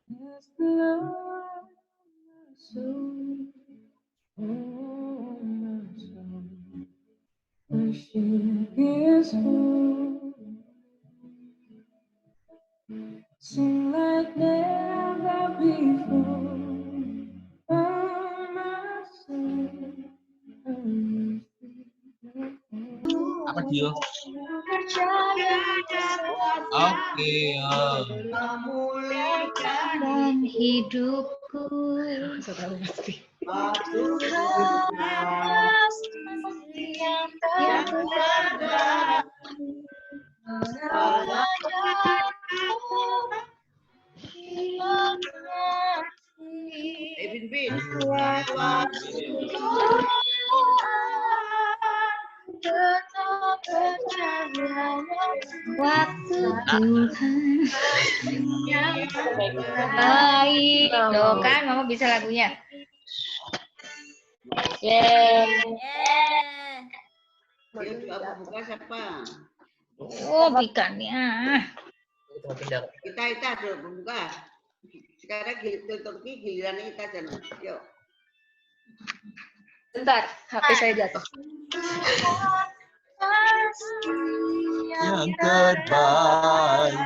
Yes, the Lord, my soul, oh, my soul, worship His holy. Sing like never before, oh, my soul. Apa dia? Oke, Dan hidupku yang tetap percaya waktu Tuhan yang baik. Tuh kan, Mama bisa lagunya. Buka siapa? Oh, ikannya. Kita dulu buka. Sekarang giliran kita jangan. Yuk. Bentar, HP saya jatuh. yang terbaik,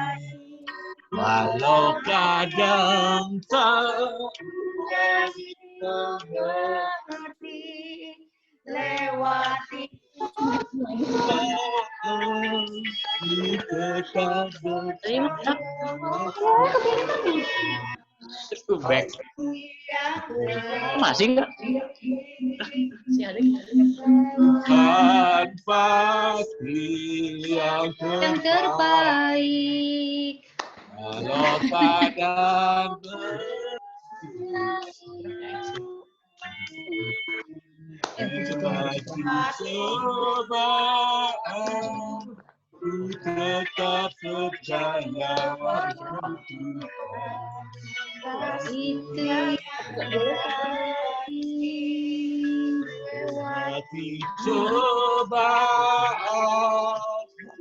walau kadang tak Lewati back. Masih enggak? Tanpa yang terbaik. Kalau kadang cobaan, ku tetap percaya Itu lewati cobaan,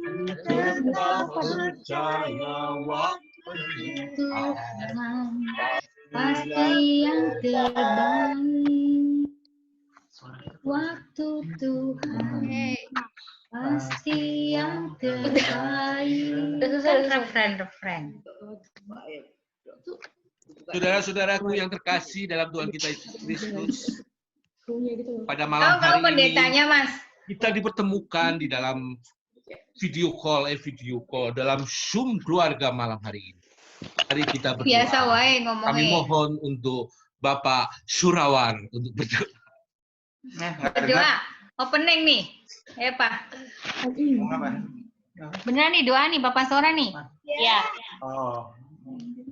ku tetap percaya waktu Tuhan pasti yang terbaik. Waktu Tuhan pasti yang terbaik. Refren. Saudara-saudaraku yang terkasih dalam Tuhan kita Yesus Kristus, pada Oh, malam kamu hari pendetanya, ini Mas. kita dipertemukan di dalam video call dalam Zoom keluarga malam hari ini. Mari kita berdoa. Biasa wae Kami ngomongnya. mohon untuk Bapak Surawan untuk berdoa. Berdoa. Opening nih. Ya, Pak. Beneran nih doa nih Bapak Sora nih. Iya. Oh.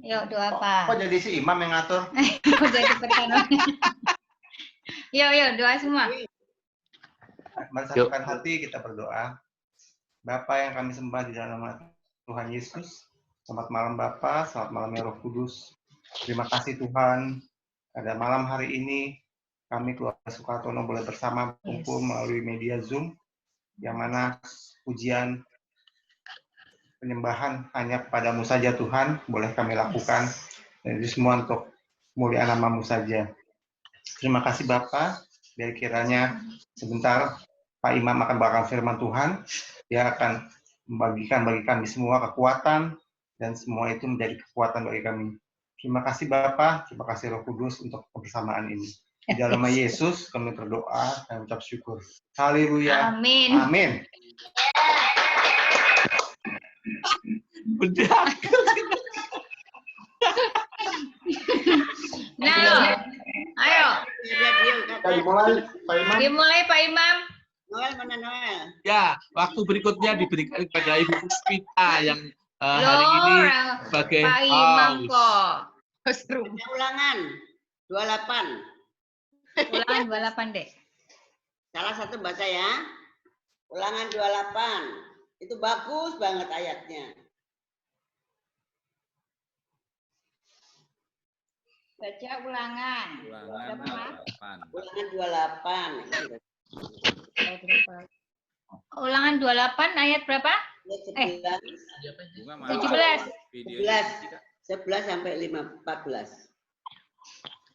Yuk doa Pak. Kok jadi si imam yang ngatur? Kok jadi pertanyaan. Yuk doa semua. Mari satukan hati kita berdoa. Bapa yang kami sembah di dalam nama Tuhan Yesus. Selamat malam Bapa, selamat malam ya Roh Kudus. Terima kasih Tuhan. Pada malam hari ini kami keluarga Sukartono boleh bersama kumpul melalui media Zoom, yang mana pujian penyembahan hanya kepadamu saja Tuhan, boleh kami lakukan, dan itu semua untuk kemuliaan nama-Mu saja. Terima kasih Bapak, biar kiranya sebentar Pak Imam akan membawakan firman Tuhan, dia akan membagikan bagi kami semua kekuatan, dan semua itu menjadi kekuatan bagi kami. Terima kasih Bapak, terima kasih Roh Kudus untuk kebersamaan ini. Di dalam nama Yesus kami berdoa dan ucap syukur. Haleluya. Amin. Amin. Nah, ayo. Dimulai Pak Imam. Noel mana Noel? Ya, waktu berikutnya diberikan kepada Ibu Puspita yang hari ini sebagai Pak Imam host. kok. Ulangan 28. Ulangan 28, Dek. Salah satu baca ya. Ulangan 28. Itu bagus banget ayatnya. Baca ulangan. Ulangan 28. Ulangan 28 ayat berapa? 17. 17. 17. 11 sampai 14.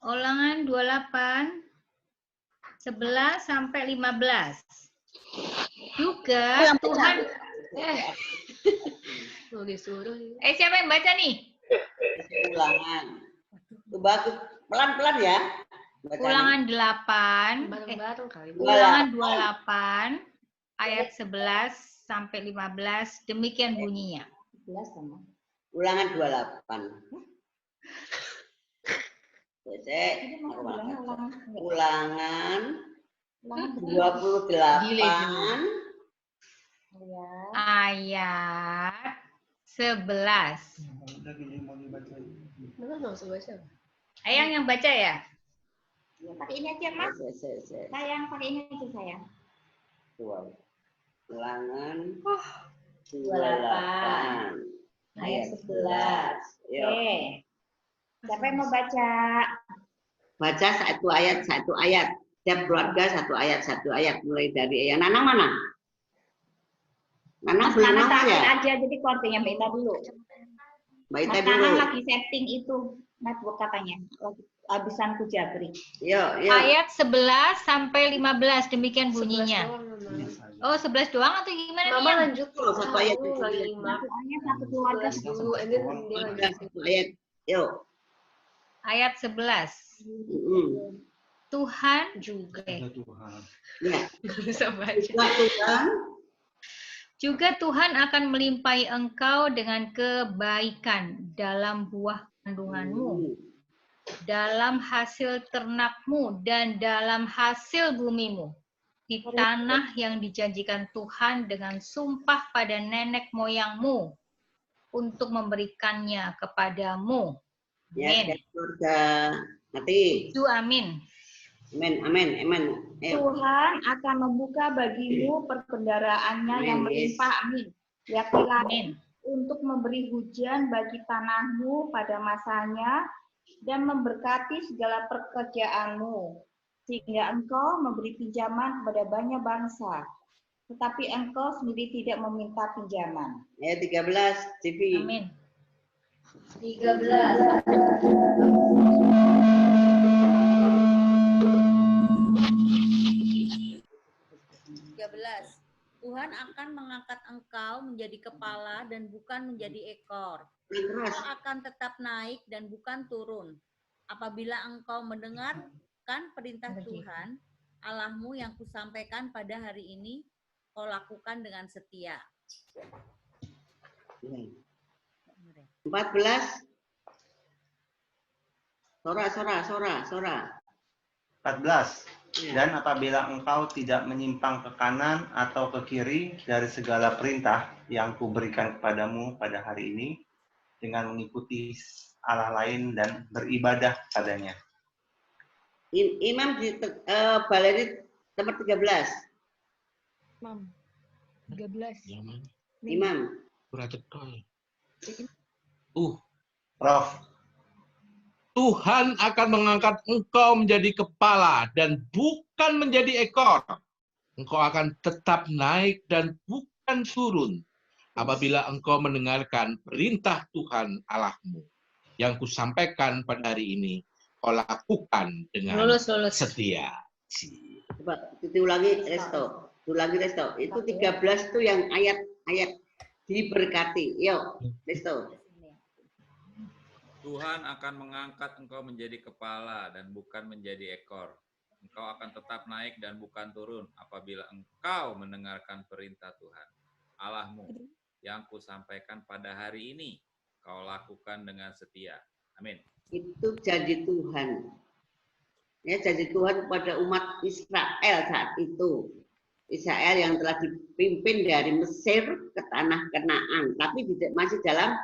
Ulangan 28, 11 sampai 15. Juga Tuhan. Disuruh. Siapa yang baca nih? Ulangan. Tuh, bagus. Pelan-pelan ya. Bacanya. Ulangan 8. Bareng-bareng kali. Ulangan 28 ayat 11 sampai 15. Demikian bunyinya. Ulangan 28. Ulangan 28 ayat 11. Ayang yang baca ya? Ya, pakai ini aja, Mas. Sayang, pakai ini aja, sayang. Ulangan 28 ayat 11. Yuk. Oke. Siapa yang mau baca? Baca satu ayat. Setiap keluarga satu ayat. Mulai dari yang Nanang mana? Nanang Mas belum Nana nangis terakhir ya? aja, jadi keluarganya Mbak Ita dulu. Mbak Ita Mas dulu. Nana lagi setting itu network katanya. Lagi habisan ku jabri. Yuk. Ayat 11 sampai 15. Demikian bunyinya. Oh, 11 doang atau gimana nih? Mama Yang? lanjut. Satu ayat. Lagi 5. Soalnya satu keluarga dulu. Ini dia lagi. Satu ayat. Yuk. Ayat 11. Tuhan juga. Ya. Bisa baca. Tuhan Juga Tuhan akan melimpahi engkau dengan kebaikan dalam buah kandunganmu, dalam hasil ternakmu, dan dalam hasil bumimu, di tanah yang dijanjikan Tuhan dengan sumpah pada nenek moyangmu untuk memberikannya kepadamu. ya, Amin. setiap keluarga. Mati. Itu amin. Amin. Tuhan akan membuka bagimu perbendaaraannya yang melimpah. Amin. Yakinilah Amin. untuk memberi hujan bagi tanahmu pada masanya dan memberkati segala pekerjaanmu, sehingga engkau memberi pinjaman kepada banyak bangsa, tetapi engkau sendiri tidak meminta pinjaman. Ayat 13, TV. Amin. 13. Tuhan akan mengangkat engkau menjadi kepala dan bukan menjadi ekor. Keras. Engkau akan tetap naik dan bukan turun. Apabila engkau mendengarkan perintah Tuhan, Allahmu yang kusampaikan pada hari ini, kau lakukan dengan setia. 14. Sora. 14. Dan apabila engkau tidak menyimpang ke kanan atau ke kiri dari segala perintah yang kuberikan kepadamu pada hari ini, dengan mengikuti Allah lain dan beribadah padanya. Imam di Baleri nomor 13. Mam. 13. Imam. Prof. Tuhan akan mengangkat engkau menjadi kepala dan bukan menjadi ekor. Engkau akan tetap naik dan bukan turun apabila engkau mendengarkan perintah Tuhan Allahmu yang kusampaikan pada hari ini, kau lakukan dengan setia. Coba diulangi Resto. Itu 13 itu yang ayat diberkati. Yuk, Resto. Tuhan akan mengangkat engkau menjadi kepala dan bukan menjadi ekor. Engkau akan tetap naik dan bukan turun apabila engkau mendengarkan perintah Tuhan Allahmu yang kusampaikan pada hari ini, kau lakukan dengan setia. Amin. Itu janji Tuhan. Ya, janji Tuhan kepada umat Israel saat itu. Israel yang telah dipimpin dari Mesir ke tanah Kanaan, tapi masih dalam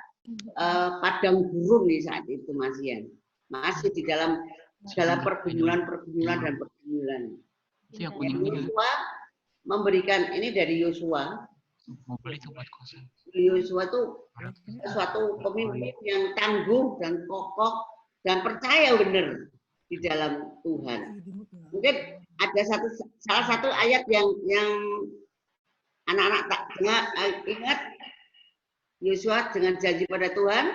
padang gurun nih saat itu masih di dalam segala pergumulan dan pergumulan. Yosua memberikan ini dari Yosua. Yosua itu suatu pemimpin yang tangguh dan kokoh dan percaya benar di dalam Tuhan. Mungkin ada salah satu ayat yang anak-anak tak ingat. Yosua dengan janji pada Tuhan,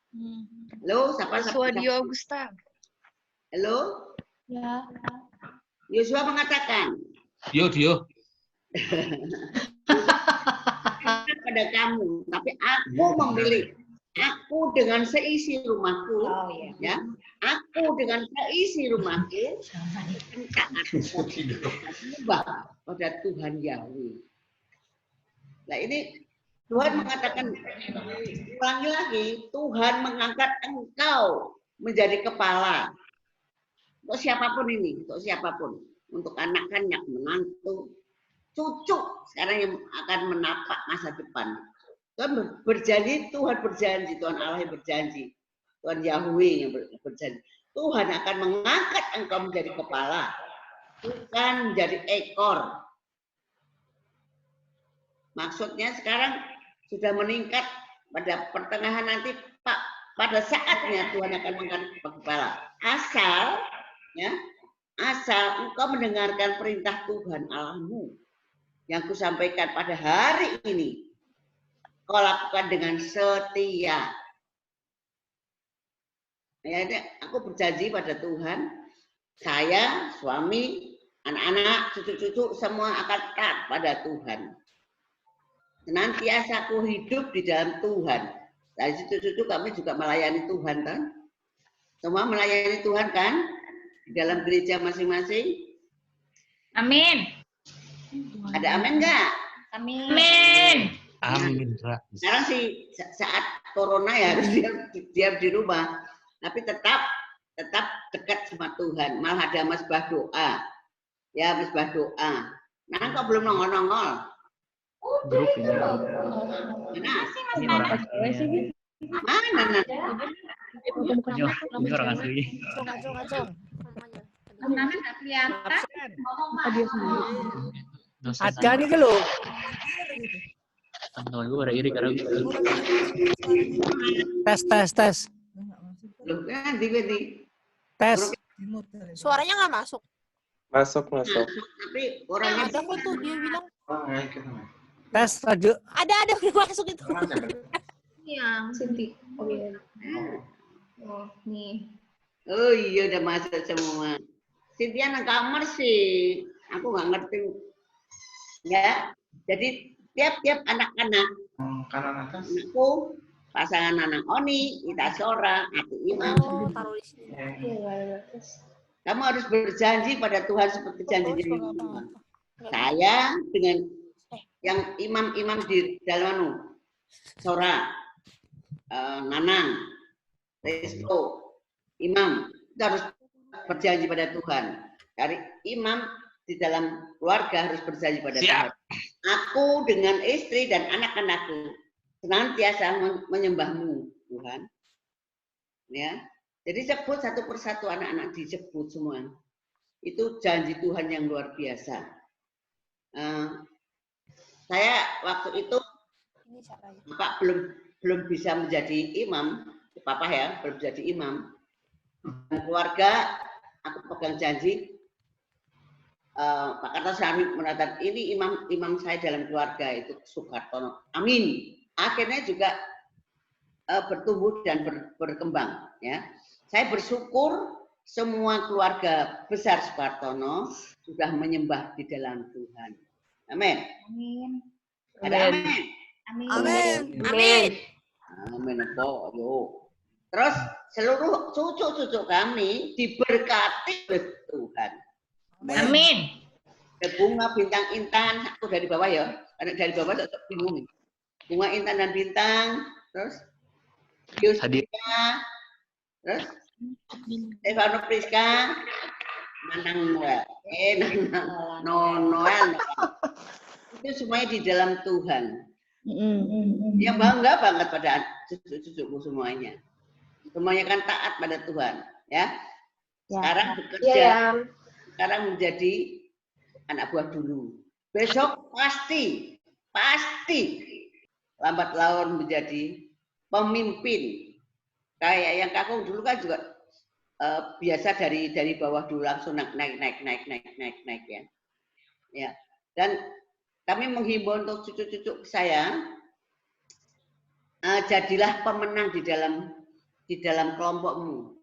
Halo, siapa? Swadio Augusta. Halo, Ya. Yosua mengatakan Dio. pada kamu, tapi aku memilih. Aku dengan seisi rumahku, ya. Aku dengan seisi rumahku taat pada Tuhan Yahweh. Nah ini Tuhan mengatakan, ulangi lagi, Tuhan mengangkat engkau menjadi kepala. Untuk siapapun ini, untuk siapapun, untuk anak-anak, menantu, cucu sekarang yang akan menapak masa depan. Tuhan berjanji, Tuhan berjanji, Tuhan Allah yang berjanji, Tuhan Yahweh yang berjanji. Tuhan akan mengangkat engkau menjadi kepala, bukan menjadi ekor. Maksudnya sekarang sudah meningkat pada pertengahan nanti, Pak. Pada saatnya Tuhan akan mengangkat kepala. Asal engkau mendengarkan perintah Tuhan Allahmu yang kusampaikan pada hari ini. Kau lakukan dengan setia. Ya, aku berjanji pada Tuhan, saya, suami, anak-anak, cucu-cucu semua akan taat pada Tuhan. Senantiasa aku hidup di dalam Tuhan. Dari cucu-cucu kami juga melayani Tuhan, kan? Semua melayani Tuhan, kan? Di dalam gereja masing-masing. Amin. Ada amin enggak? Amin. Amin. Sekarang sih saat corona ya harus diam di rumah, tapi tetap dekat sama Tuhan. Malah ada mesbah doa, ya mesbah doa. Nah kok belum nongol-nongol? Grup ini. Mana? Mana? Ini orang asli. Mana nggak kelihatan? Ada nih lo. Teman gue pada iri karena tes. Loh, ganti. Tes. Suaranya nggak masuk. Masuk. Tapi orangnya Ada kok tuh dia bilang. Tes radio. Ada udah masuk itu. Yang Sinti. Oh iya. Oh, nih. Oh iya udah masuk semua. Cynthia nang kamar sih. Aku nggak ngerti. Ya, jadi tiap-tiap anak-anak. Anakku, pasangan anak Oni, Ita Sora, Ati Imam. Taruh di sini. Kamu harus berjanji pada Tuhan seperti janji Tuhan. Saya dengan yang imam-imam di dalam Sora, Nanang, Resto, Imam, kita harus berjanji pada Tuhan. Dari imam di dalam keluarga harus berjanji pada Tuhan. Aku dengan istri dan anak-anakku senantiasa menyembahmu, Tuhan. Ya, jadi sebut satu persatu anak-anak disebut semua. Itu janji Tuhan yang luar biasa. Saya waktu itu Bapak belum bisa menjadi imam, Papa ya belum jadi imam. Dan keluarga aku pegang janji. Pak Kartosamin mengatakan ini imam saya dalam keluarga itu Soekartono. Amin. Akhirnya juga bertumbuh dan berkembang. Ya, saya bersyukur semua keluarga besar Soekartono sudah menyembah di dalam Tuhan. Amin. Amin. Ada amin. Amin. Amin. Amin. Yo. Terus seluruh cucu-cucu kami diberkati oleh Tuhan. Amin. Bunga bintang intan, aku dari bawah ya. Karena dari bawah tetap bingung. Bunga intan dan bintang, terus Yusrika, terus Stefano Priska, Nanang Noel. Noel. Itu semuanya di dalam Tuhan. Yang bangga banget pada cucu-cucuku semuanya. Semuanya kan taat pada Tuhan, ya. Sekarang bekerja, sekarang menjadi anak buah dulu. Besok pasti lambat laun menjadi pemimpin. Kayak yang kakung dulu kan juga biasa dari bawah dulu langsung naik ya. Ya. Dan kami menghimbau untuk cucu-cucu saya, jadilah pemenang di dalam di dalam kelompokmu.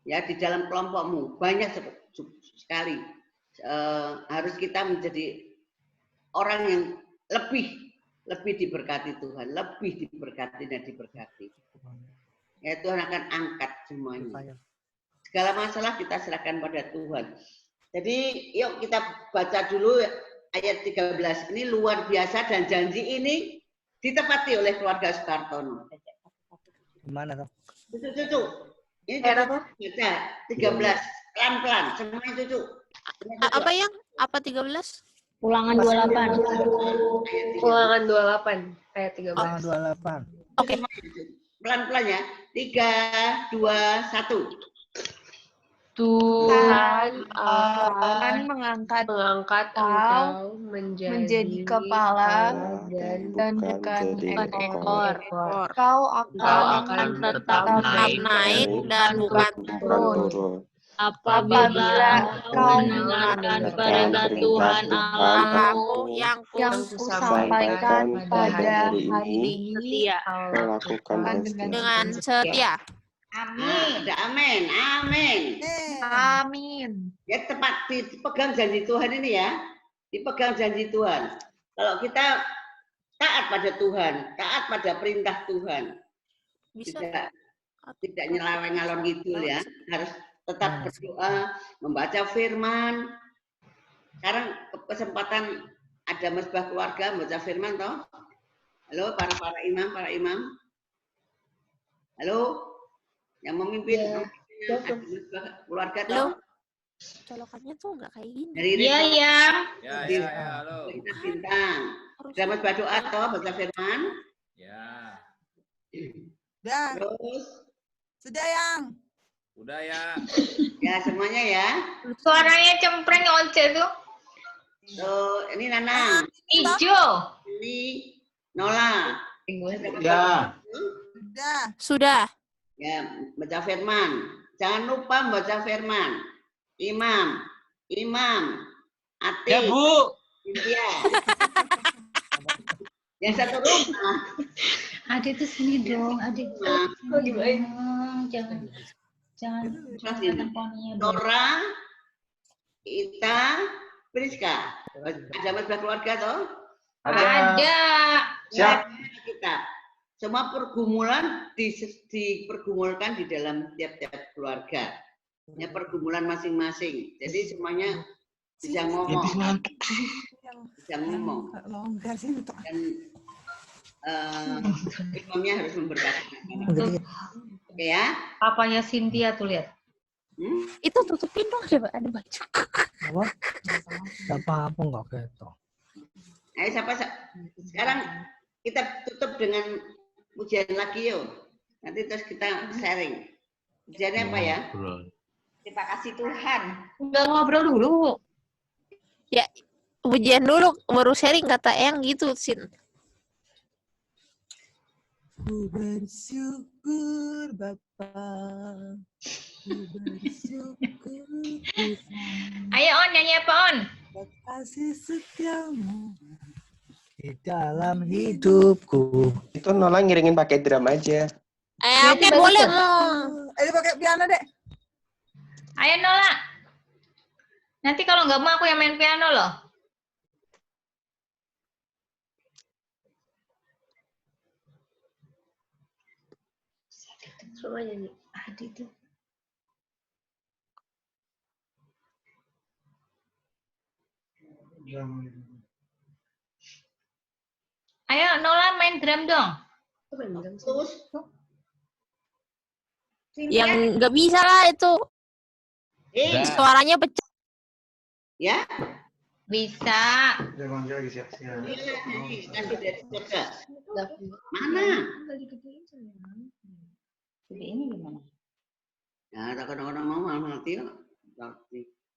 Ya, di dalam kelompokmu banyak sekali. Harus kita menjadi orang yang lebih diberkati Tuhan, lebih diberkati dan diberkati. Ya, Tuhan akan angkat semuanya. Segala masalah kita serahkan pada Tuhan. Jadi yuk kita baca dulu ayat 13. Ini luar biasa dan janji ini ditepati oleh keluarga Sukartono. Gimana tuh? Cucu. Ini baca 13. Pelan-pelan. Semuanya cucu. Apa yang? Apa 13? Ulangan 28. Ulangan 28 ayat 13. Ah, 28. Oke. Pelan-pelan ya. 3, 2, 1. Tuhan akan mengangkat engkau menjadi kepala dan bukan ekor. Kau akan tetap Naik dan bukan turun. apabila kau mendengarkan perintah Tuhan Allahmu yang yang kusampaikan pada hari ini setia. lakukan Dengan setia. Amin. Amin. Amin. Amin. Ya tepat dipegang janji Tuhan ini ya. Dipegang janji Tuhan. Kalau kita taat pada Tuhan, taat pada perintah Tuhan. Bisa. Tidak nyelaweng ngalor ngidul ya. Harus tetap berdoa, membaca firman. Sekarang kesempatan ada mesbah keluarga membaca firman toh. Halo para imam. Halo. Yang memimpin keluarga tahu? Colokannya tuh nggak kayak gini. Iya, ya. Ya, halo. Kita bintang. Sudah mas doa atau baca firman? Ya. Udah. Terus? Sudah yang? Udah ya. Ya semuanya ya. Suaranya cempreng Oce tuh. Tuh, ini Nanang. Ijo. Ini Nola. Ya. Sudah. Ya, baca firman. Jangan lupa baca firman. Imam. Ati. Ya, Bu. Cynthia. Yang satu rumah. Adik tuh sini dong, adik. Jangan teleponnya. Nora, Ita, Priska. Ada mesbah keluarga toh? Ada. Siap. Kita. Semua pergumulan dipergumulkan di dalam tiap-tiap keluarga. Ya, pergumulan masing-masing. Jadi semuanya bisa ngomong. Bisa ngomong. Dan imamnya harus memberkati. Oke ya. Papanya Cynthia tuh lihat. Itu tutupin dong, ada baju. Apa? Gak apa-apa nggak gitu. Ayo sekarang kita tutup dengan ujian lagi yuk. Nanti terus kita sharing. Ujiannya apa ya? Terima kasih Tuhan. Udah ngobrol dulu. Ya, ujian dulu baru sharing kata Eyang gitu, Sin. Ku bersyukur Bapa. Ku bersyukur Tuhan. Ayo On, nyanyi apa On? Kasih setiamu Di dalam hidupku. Itu Nola ngiringin pakai drum aja. Oke, boleh. Ayo pakai piano deh. Ayo Nola. Nanti kalau nggak mau aku yang main piano loh. Coba nyanyi. Adik tuh. Ayo Nola main drum dong. Terus Yang nggak bisa lah itu. Suaranya pecah. Ya? Bisa. Jangan lagi siap-siap. Kasih dari surga. Mana? Ini gimana? Ya, kadang-kadang mau mati.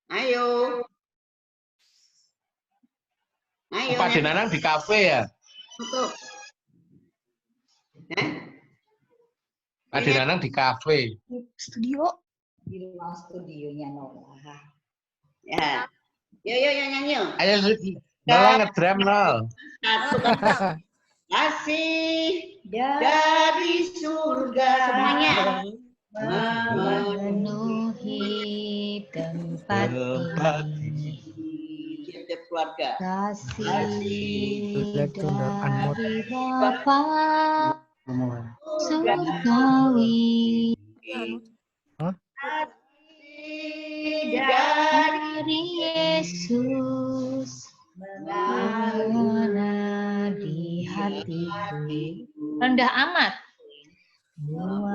Ayo. Ayo. Pak Denanang di kafe ya? Tutup. Pak Denanang di kafe. Studio. Di ruang studionya Nola. Ya. Yo nyanyi. Ayo Nola ngedrum Nol. Satu. kasih dari surga semuanya memenuhi tempat ini. Tiap keluarga. Kasih dari Bapa surgawi. Dari Yesus mengena di hatiku. Rendah amat.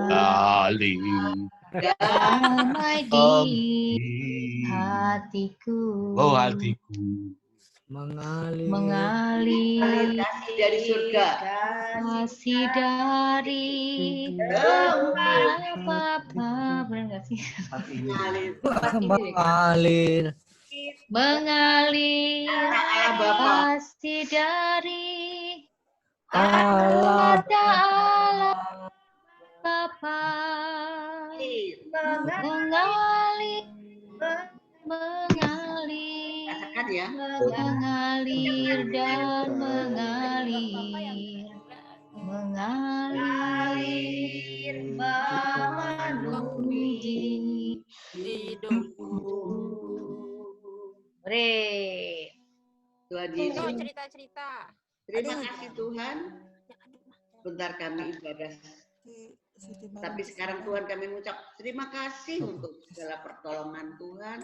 Kali Damai di hatiku. oh hatiku Mengalir Kasih dari surga. kasih dari Bapa. Benar nggak sih? Mengalir. Mengalir Bapa. kasih dari Allah Allah Bapa. Mengalir Katakan ya. mengalir dan mengalir memenuhi hidupku. Tuhan Yesus. Cerita-cerita. Terima kasih Tuhan. Bentar kami ibadah. Tapi sekarang Tuhan kami mengucap terima kasih untuk segala pertolongan Tuhan.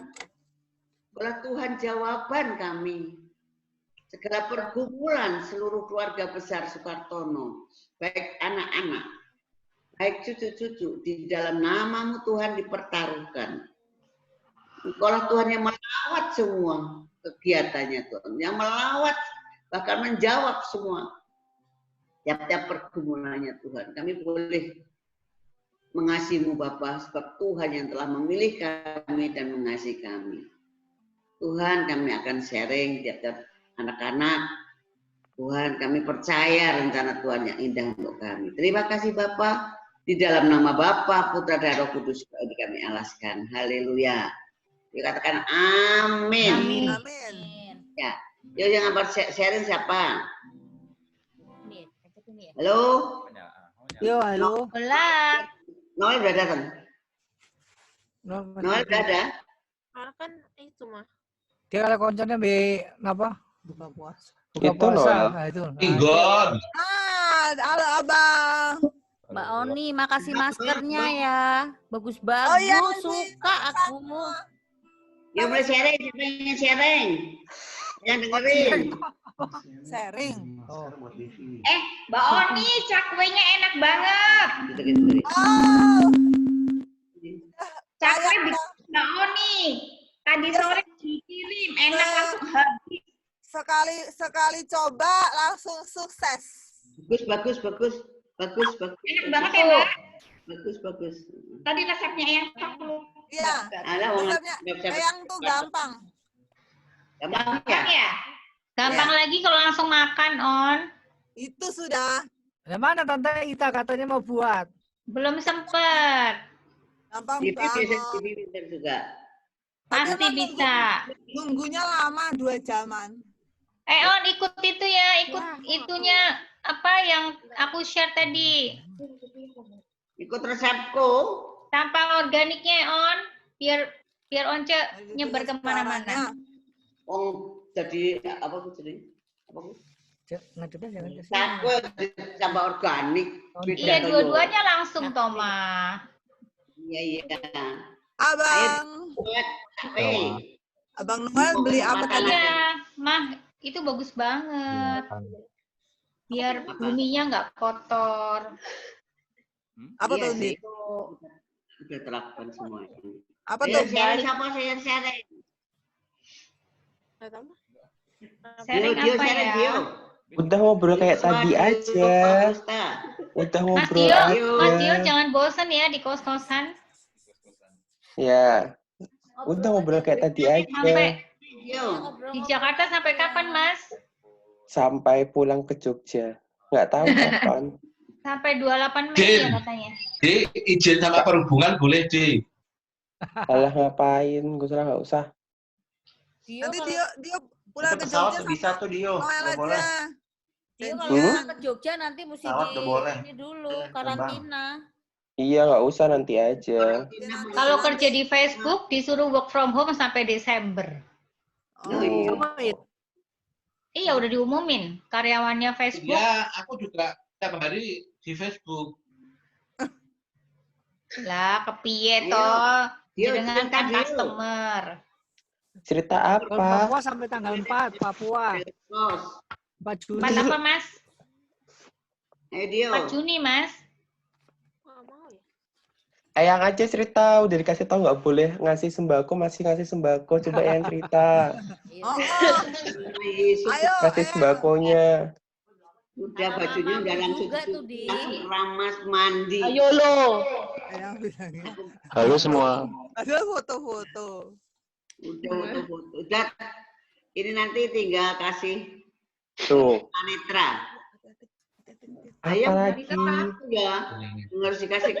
Segala Tuhan jawaban kami. Segala pergumulan seluruh keluarga besar Sukartono. Baik anak-anak, baik cucu-cucu. Di dalam nama-Mu Tuhan dipertaruhkan. Engkaulah Tuhan yang melawat semua kegiatannya Tuhan. Yang melawat bahkan menjawab semua. Tiap-tiap pergumulannya Tuhan. Kami boleh mengasihi-Mu Bapa sebab Tuhan yang telah memilih kami dan mengasihi kami. Tuhan kami akan sharing tiap-tiap anak-anak. Tuhan kami percaya rencana Tuhan yang indah untuk kami. Terima kasih Bapa. Di dalam nama Bapa, Putra dan Roh Kudus kami alaskan. Haleluya. Dikatakan amin. Amin. Ya. Yuk yang sharing siapa? Halo. Yo, halo. Hola. Noel udah datang. Noel udah ada. Kan itu mah. Dia kalau koncernya apa? Buka puasa. Buka Itu puasa. Noel. Nah, itu. Inggon. Halo Abang. Mbak Oni, makasih maskernya ya. Bagus-bagus, Oh, iya, suka aku. Yuk mulai sharing, siapa yang ingin sharing? Yang dengerin. Sharing. Mbak Oni, cakwenya enak banget. Oh. Cakwe bikin Mbak Oni. Tadi sore dikirim, enak langsung habis. Sekali coba langsung sukses. Bagus. Enak banget ya, Mbak. Bagus. Tadi resepnya yang aku. Iya. Resepnya yang tuh gampang. Gampang ya? Gampang lagi kalau langsung makan, On. Itu sudah. Mana Tante Ita katanya mau buat? Belum sempet. Gampang Bibi banget. pinter juga. Pasti bisa. Nunggunya lama 2 jaman. On ikut itu ya, ikut itunya apa yang aku share tadi. Ikut resepku. Sampah organiknya, On. Biar Once nyebar kemana-mana. Oh, jadi apa Bu jadi? Apa Bu? Ngadepnya jangan ke sini. Cakwe sampah organik. Iya, dua-duanya langsung, Toma. Iya. Abang. Abang Noel beli apa tadi? Iya, Mah, itu bagus banget. Biar buminya nggak kotor. Apa tuh, Di? Udah terapkan semua. Apa tuh? Siapa saya sharing? Sharing Dio, apa sharing, ya? Dio. Udah ngobrol kayak tadi aja. Udah ngobrol aja. Mas Dio jangan bosan ya di kos-kosan. Ya. Udah ngobrol kayak tadi aja. Sampai di Jakarta sampai kapan, Mas? Sampai pulang ke Jogja. Nggak tahu kapan. Sampai 28 Mei ya katanya. Di izin sama perhubungan boleh, Di. Alah ngapain? Nggak usah. Nanti Dio pulang ke pesawat Jogja tuh bisa tuh Dio. Noel Nggak boleh. aja. Dia kalau pulang ke Jogja nanti mesti ini dulu karantina. Iya, nggak usah, nanti aja. Kalau kerja di Facebook disuruh work from home sampai Desember. Iya, udah diumumin karyawannya Facebook. Ya, aku juga tiap hari di Facebook. Lah, kepiye toh? Dengan kan customer. Cerita Kalau apa? Papua sampai tanggal 4, Papua. 4 Juni. 4 apa, Mas? 4 Juni, Mas. Eyang aja cerita, udah dikasih tahu nggak boleh ngasih sembako, masih ngasih sembako. Coba Eyang cerita. Ayo, Kasih sembakonya. udah bajunya udah langsung ramas mandi. Ayo lo. Halo semua. Ada foto-foto. Udah foto-foto. Udah. Ini nanti tinggal kasih Tuh. Anitra. Apa lagi? Ya, harus dikasih.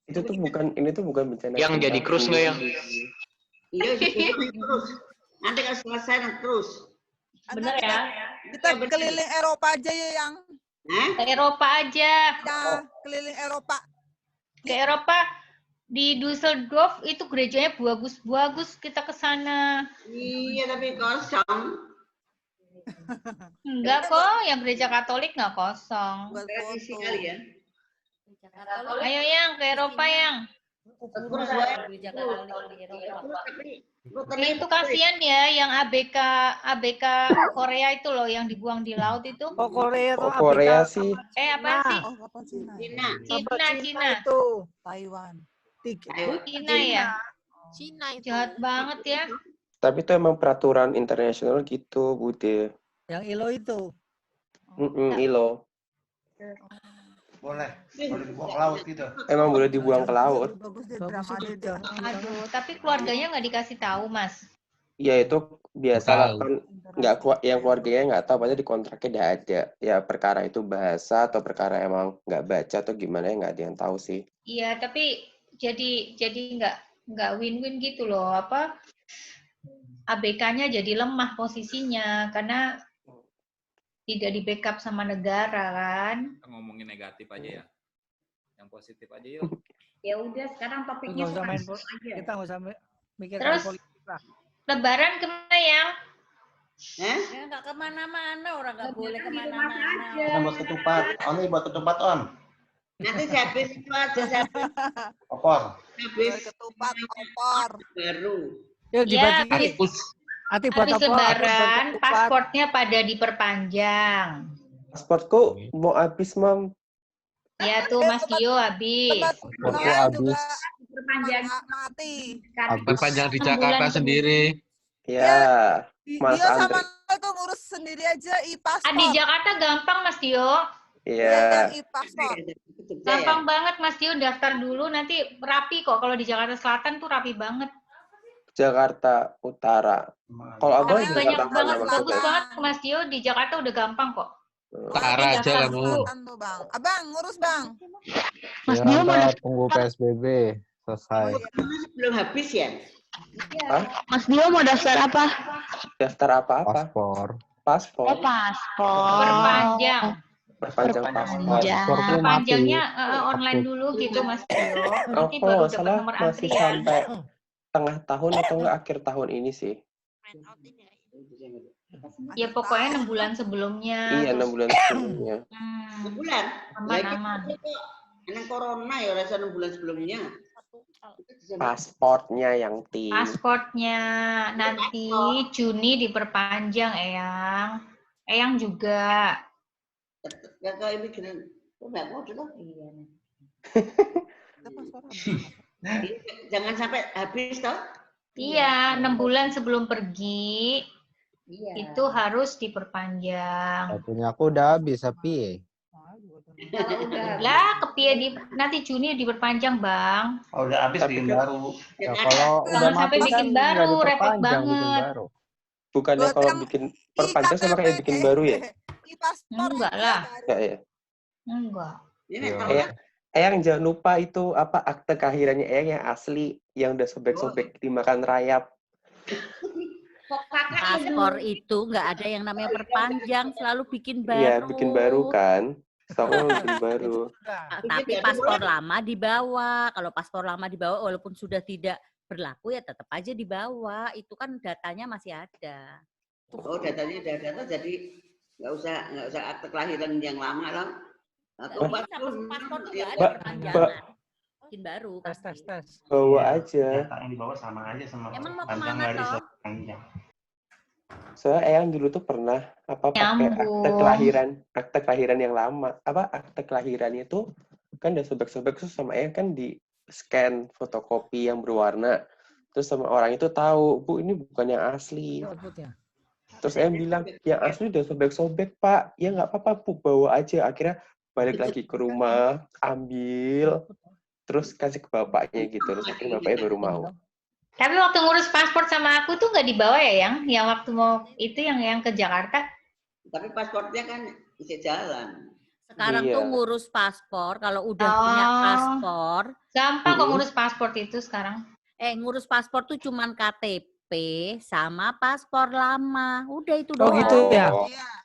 Itu tuh bukan, ini tuh bukan bencana. Yang jadi krus nggak yang? Iya, terus. Nanti kalau selesai terus. Bener ya? Kita keliling Eropa aja ya, Yang. Ke Eropa aja. Ya, keliling Eropa. Ke Eropa. Di Düsseldorf itu gerejanya bagus-bagus, kita ke sana. Iya, tapi kosong. Enggak kok, yang gereja Katolik nggak kosong. Tradisi kali ya. Ayo yang ke Eropa yang. Itu kasihan ya, yang ABK Korea itu loh, yang dibuang di laut itu. Oh Korea tuh. Korea sih. Apa sih? Cina. Itu. Taiwan. Cina ya. Cina itu. Jahat banget ya. Tapi itu emang peraturan internasional gitu, Bude. Yang ILO itu. ILO. Boleh dibuang ke laut gitu. Emang boleh dibuang ke laut. Aduh, tapi keluarganya nggak dikasih tahu, Mas. Ya itu biasa kan, yang keluarganya nggak tahu, padahal di kontraknya udah ada. Ya perkara itu bahasa atau perkara emang nggak baca atau gimana ya nggak ada yang tahu sih. Iya, tapi jadi nggak win-win gitu loh, apa? ABK-nya jadi lemah posisinya karena tidak di backup sama negara kan. Kita ngomongin negatif aja ya. Yang positif aja yuk. Ya udah, sekarang topiknya Kita nggak usah mikir politik lah. Lebaran kemana yang? Ya nggak kemana-mana, orang nggak boleh kemana-mana. Kita buat ketupat. Buat ketupat, On. Nanti habis itu aja, Opor. Habis ketupat, opor. Baru. Ya, dibagi. Habis Lebaran, pasportnya pada diperpanjang. Pasportku mau habis, Mam. Ya tuh, Mas Dio habis. Pasportku habis. Diperpanjang. Mati. Diperpanjang di Jakarta sendiri. Ya. Mas Dia sama Andre. itu ngurus sendiri aja e-paspor. Di Jakarta gampang, Mas Dio. Iya. E-paspor. Gampang banget, Mas Dio, daftar dulu nanti rapi kok. Kalau di Jakarta Selatan tuh rapi banget. Jakarta Utara. Kalau abang di Banyak Jakarta banget, mana, bagus Mas? banget Mas Dio, di Jakarta udah gampang kok. Utara aja kamu. Bang. Abang, ngurus Bang. Mas Dio mana? Tunggu PSBB selesai. Belum habis ya? Mas Dio mau daftar apa? Daftar apa-apa? Paspor. Paspor. Oh, paspor. Perpanjang. Perpanjang paspor. Perpanjangnya online dulu gitu Mas Dio. Nanti baru dapat salah nomor masih antrian. sampai tengah tahun atau enggak akhir tahun ini sih. Ya pokoknya 6 bulan sebelumnya. Iya, 6 bulan sebelumnya. Sebulan. Aman-aman. Karena corona ya rasa 6 bulan sebelumnya. Pasportnya yang Pasportnya nanti Juni diperpanjang, Eyang. Eyang juga. Ya kalau imigran, kok nggak mau tuh? Jangan sampai habis toh. Iya, 6 bulan sebelum pergi itu harus diperpanjang. Punya aku udah habis, tapi Lah, nanti Juni diperpanjang, Bang. Oh, udah habis bikin baru. ya kalau udah sampai mati bikin kan baru, nggak repot diperpanjang, bikin banget. baru. Bukannya kalau bikin perpanjang sama kayak bikin baru ya? Enggak lah. Enggak ya? Enggak. Eyang jangan lupa itu apa akte kelahirannya Eyang yang asli yang udah sobek-sobek dimakan rayap. Paspor itu nggak ada yang namanya perpanjang, selalu bikin Iya, baru. bikin baru kan. Setahu bikin baru. Tapi paspor lama dibawa. Kalau paspor lama dibawa, walaupun sudah tidak berlaku ya tetap aja dibawa. Itu kan datanya masih ada. Oh, datanya udah ada, jadi nggak usah akte kelahiran yang lama loh. Aku Paspor tuh nggak ada Mbak, perpanjangan. Bikin baru. Tes. Bawa aja. Data yang dibawa sama aja sama Emang mau panjang kemana nggak toh? panjang. Soalnya Eyang dulu tuh pernah pakai akte kelahiran yang lama. Akte kelahirannya tuh kan udah sobek-sobek, terus sama Eyang kan di scan fotokopi yang berwarna. Terus sama orang itu tahu, Bu ini bukan yang asli. Terus Eyang bilang, yang asli udah sobek-sobek Pak. Ya nggak apa-apa Bu, bawa aja. Akhirnya balik lagi ke rumah, ambil, terus kasih ke bapaknya gitu. Terus akhirnya bapaknya baru mau. Tapi waktu ngurus paspor sama aku tuh nggak dibawa ya, yang waktu mau itu yang ke Jakarta. Tapi paspornya kan bisa jalan. Sekarang Iya. tuh ngurus paspor, kalau udah punya paspor. Gampang kok ngurus paspor itu sekarang. Ngurus paspor tuh cuman KTP sama paspor lama. Udah itu Oh doang. gitu ya.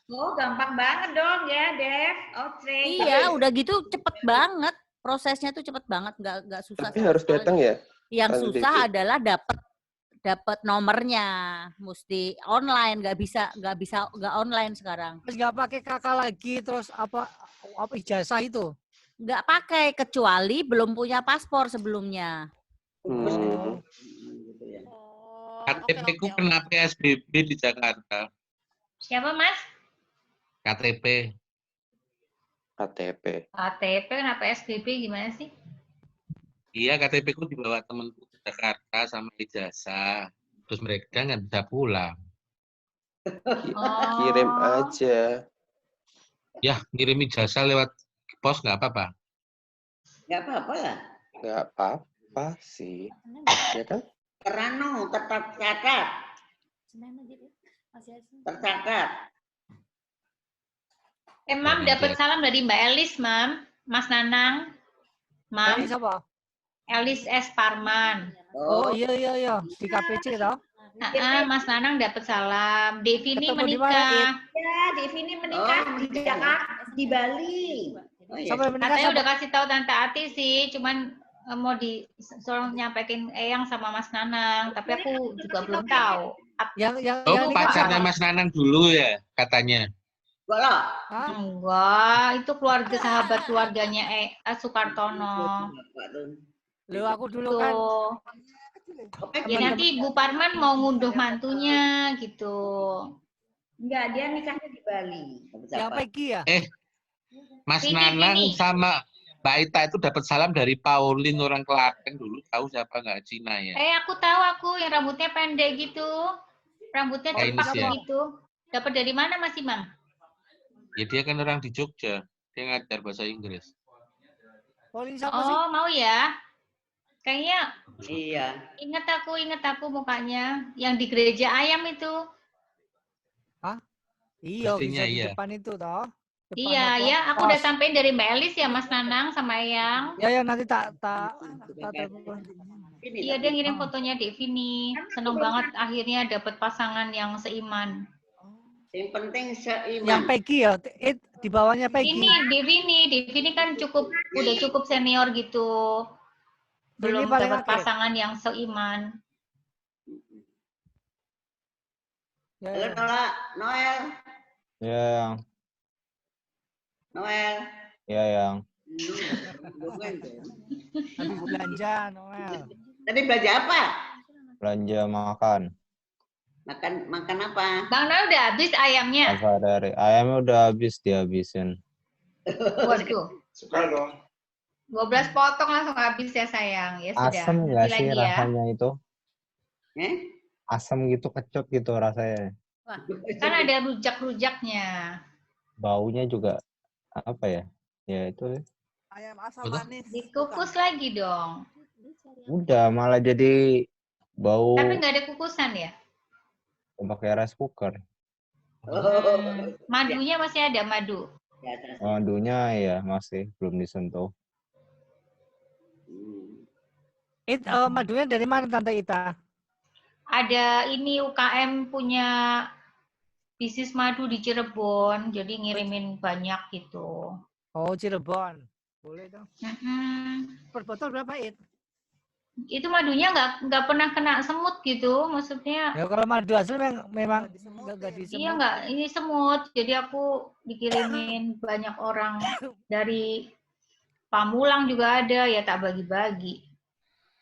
Oh, gampang banget dong ya, Dev. Oke. Iya, udah gitu cepet banget. Prosesnya tuh cepet banget, nggak susah. Tapi harus datang ya? Yang Harus susah DP. adalah dapat nomornya, mesti online, nggak online sekarang. Terus nggak pakai kakak lagi, terus apa ijazah itu? Nggak pakai kecuali belum punya paspor sebelumnya. KTP-ku kena PSBB di Jakarta. Siapa Mas? KTP. KTP kenapa SBB gimana sih? Iya, KTP-ku dibawa temanku ke Jakarta sama ijazah. Terus mereka nggak bisa pulang. Kirim aja. Ya, ngirim ijazah lewat pos nggak apa-apa. Nggak apa-apa lah. Nggak apa-apa sih. Ya kan? Terano, tetap catat. Tercatat. Mam dapat salam dari Mbak Elis, Mam. Mas Nanang. Mam. Elis apa? Elis S. Parman. Oh iya. Di KPC toh? Mas Nanang dapat salam. Devini Ketemu di mana, menikah. Ya, Devini menikah di Jakarta, di Bali. Katanya udah kasih tahu Tante Ati sih, cuman mau disuruh nyampaikan Eyang sama Mas Nanang, tapi aku juga belum tahu. Oh, pacarnya Mas Nanang dulu ya, katanya. Enggak, itu keluarga sahabat keluarganya Sukartono. Lu aku dulu kan. Ya nanti Bu Parman mau ngunduh mantunya gitu. Enggak, dia nikahnya di Bali. Siapa Iki ya? Mas Vini, Nanang Vini. sama Mbak Ita itu dapat salam dari Pauline orang Klaten dulu. Tahu siapa nggak? Cina ya. Aku tahu aku yang rambutnya pendek gitu. Rambutnya cepak Chinese ya? gitu. Dapat dari mana Mas Imam? Ya dia kan orang di Jogja. Dia ngajar bahasa Inggris. Oh, mau ya? Kayaknya Iya. inget aku mukanya yang di gereja ayam itu. Iya, Pastinya bisa di iya. depan itu toh. Depan Iya, apa? ya, aku Pos. udah sampein dari Mbak Elis ya, Mas Nanang sama Eyang. Ya nanti tak telepon. Iya, dia ngirim fotonya Devini. Seneng banget akhirnya dapat pasangan yang seiman. Yang penting seiman. Yang Peggy ya, di bawahnya Peggy. Devini kan udah cukup senior gitu. Belum Ini paling dapat akhir. pasangan yang seiman. Halo Noel. Ya, yang. Noel. Ya, yang. Habis belanja, Noel. Tadi belanja apa? Belanja makan. Makan apa? Bang Noel udah habis ayamnya. Apa dari ayamnya udah habis dihabisin. Waduh. Suka dong. 12 potong langsung habis ya sayang. Ya sudah. Asam nggak Nanti sih lagi ya. rasanya itu? asam gitu, kecut gitu rasanya. Wah, kan ada rujak-rujaknya. Baunya juga apa ya? Ya itu. Ayam asam manis. Dikukus lagi dong. Udah malah jadi bau Tapi nggak ada kukusan ya? pakai rice cooker. Madunya masih ada madu. Madunya ya masih belum disentuh. Madunya dari mana Tante Ita? ada ini UKM punya bisnis madu di Cirebon, jadi ngirimin banyak gitu. Oh, Cirebon. Boleh dong. Per botol berapa, It? Itu madunya nggak pernah kena semut gitu, maksudnya. Ya kalau madu asli memang nggak disemut. Iya nggak, ini semut. Jadi aku dikirimin banyak orang dari Pamulang juga ada, ya tak bagi-bagi.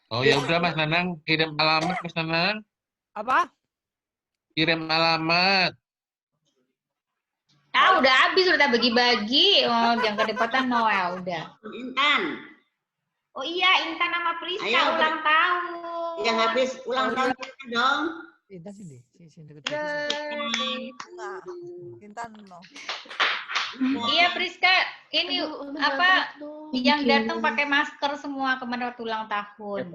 Oh ya udah Mas Nanang, kirim alamat Mas Nanang. Apa? Kirim alamat. Ah udah habis, udah bagi-bagi. Oh, yang kedepatan Noel udah. Intan. Oh iya, Intan sama Priska Ayo, ulang tahun. Yang habis ulang tahun kita dong. Intan sini, sini. Intan no. Iya Priska, ini apa yang datang pakai masker semua kemarin waktu ulang tahun.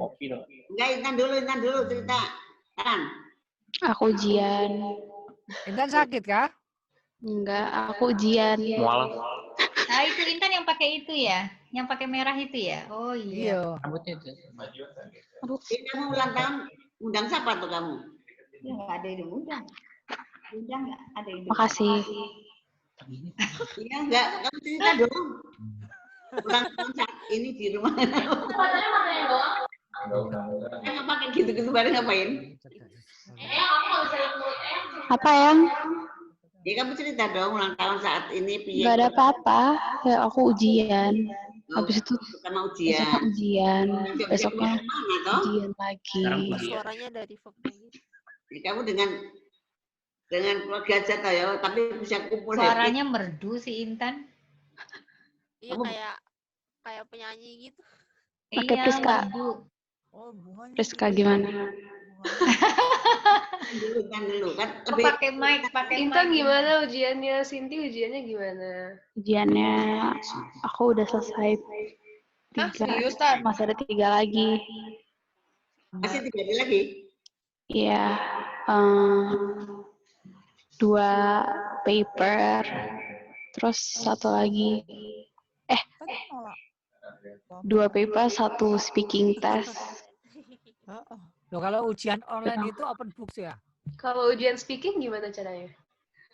Enggak, Intan dulu cerita. Kan. Aku ujian. Intan sakit kah? Enggak, aku ujian. Nah itu Intan yang pakai itu ya, yang pakai merah itu ya. Oh iya. Rambutnya itu. Kamu ulang tahun, undang siapa tuh kamu? Ya nggak ada yang undang. Undang nggak ada yang. Makasih. Iya enggak, kamu cerita dong. Ulang tahun saat ini di rumah. Nggak pakai gitu-gitu bareng ngapain? Apa yang? Ya kamu cerita dong ulang tahun saat ini. Gak ada apa-apa. Ya aku ujian. Habis itu sama ujian. besoknya ujian. Besoknya ujian lagi. Suaranya dari Ya, kamu dengan keluarga aja toh ya, tapi bisa kumpul. Suaranya merdu si Intan. Iya kayak penyanyi gitu. Pakai Iya, Priska. merdu. Priska gimana? dulu kan. Pakai mic, Intan gimana ujiannya? Sinti ujiannya gimana? Ujiannya aku udah selesai. Serius, Tan? Masih ada 3 lagi. Masih 3 lagi? Iya. 2 paper. Terus 1 lagi. 2 paper, 1 speaking test. Loh, kalau ujian online itu open books ya? Kalau ujian speaking gimana caranya?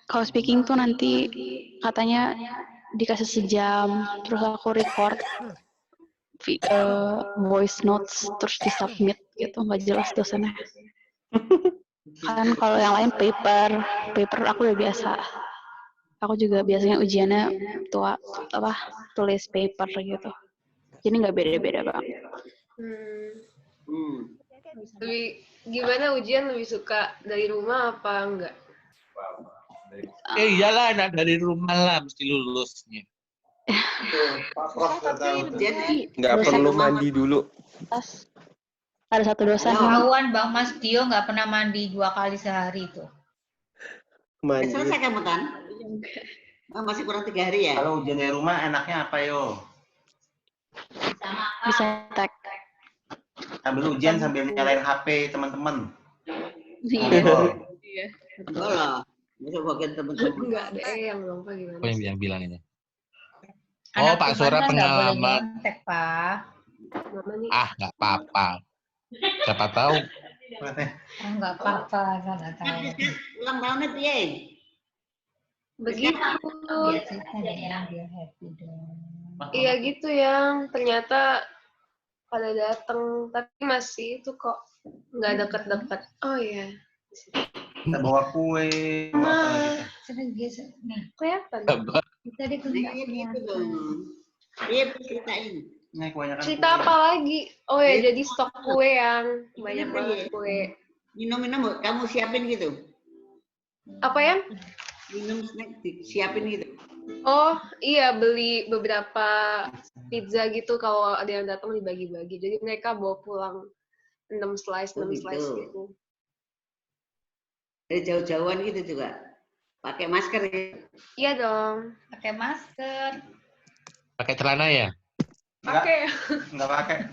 Kalau speaking tuh nanti katanya dikasih sejam, terus aku record voice notes, terus disubmit gitu, nggak jelas dosennya. Kan kalau yang lain paper aku udah biasa. Aku juga biasanya ujiannya tulis paper gitu. Jadi nggak beda-beda banget. Gimana ujian lebih suka dari rumah apa enggak? Iyalah anak dari rumah lah mesti lulusnya. Nggak perlu mandi dulu. Ada 1 dosen. Ketahuan Bang Mas Dio nggak pernah mandi 2 kali sehari tuh. Mandi. Selesai kamu kan? Masih kurang 3 hari ya? Kalau ujian dari rumah enaknya apa yo? Bisa tag. Sambil ujian sambil nyalain HP teman-teman. Iya. Enggak lah. Bisa bagian teman-teman. Enggak ada yang lupa gimana? Apa yang bilang ini? Oh, Pak Sora pengalaman. Nyontek, Pak. Ah, nggak apa-apa. Siapa tahu. Oh, nggak apa-apa, nggak tahu. Ulang tahunnya piye? Begitu. Biasanya dia happy dong. Iya gitu yang ternyata pada datang tapi masih itu kok nggak deket-deket. Oh iya. Kita bawa kue. Nih, kelihatan. Tadi gitu dong. Iya, ceritain. Cerita apa lagi? Oh ya, jadi stok kue yang banyak banget kue. Minum-minum kamu siapin gitu? Apa ya? Minum snack siapin gitu? Oh iya, beli beberapa pizza gitu kalau ada yang datang dibagi-bagi. Jadi mereka bawa pulang 6 slice gitu. Dari jauh-jauhan gitu juga? Pakai masker gitu? Iya dong. Pakai masker. Pakai celana ya? Pakai. Enggak pakai.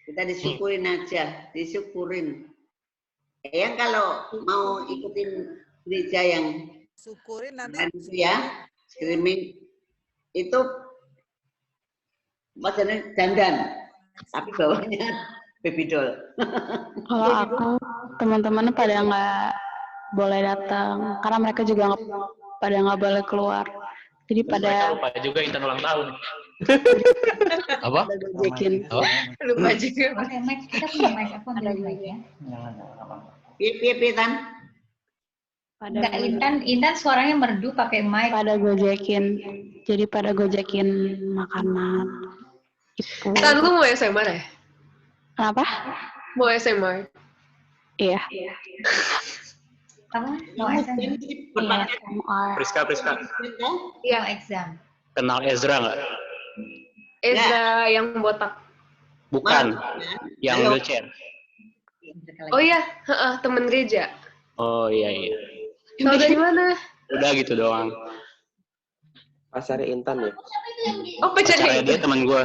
Kita disyukurin aja, disyukurin. Yang kalau mau ikutin gereja yang syukurin nanti ya, screaming itu badannya dandan, tapi bawahnya baby doll. Kalau aku teman-teman pada nggak boleh datang karena mereka juga pada nggak boleh keluar. Jadi pada Mereka lupa juga Intan ulang tahun. Apa? Lupa juga. Pakai mic, kita punya mic, aku ambil mic ya. Piye Tan? Enggak, Intan suaranya merdu pakai mic. Pada gojekin, jadi pada gojekin makanan. Itu. Tan, lu mau SMR ya? Kenapa? Mau SMR? Iya. Kamu mau SMR? Iya, SMR. Priska. Iya, exam. Kenal Ezra nggak? Ezra yang botak. Bukan. Yang wheelchair. Oh iya, temen gereja. Oh iya. Tahu dari mana? Udah gitu doang. Pacarnya Intan ya? Oh, pacarnya Dia teman gue.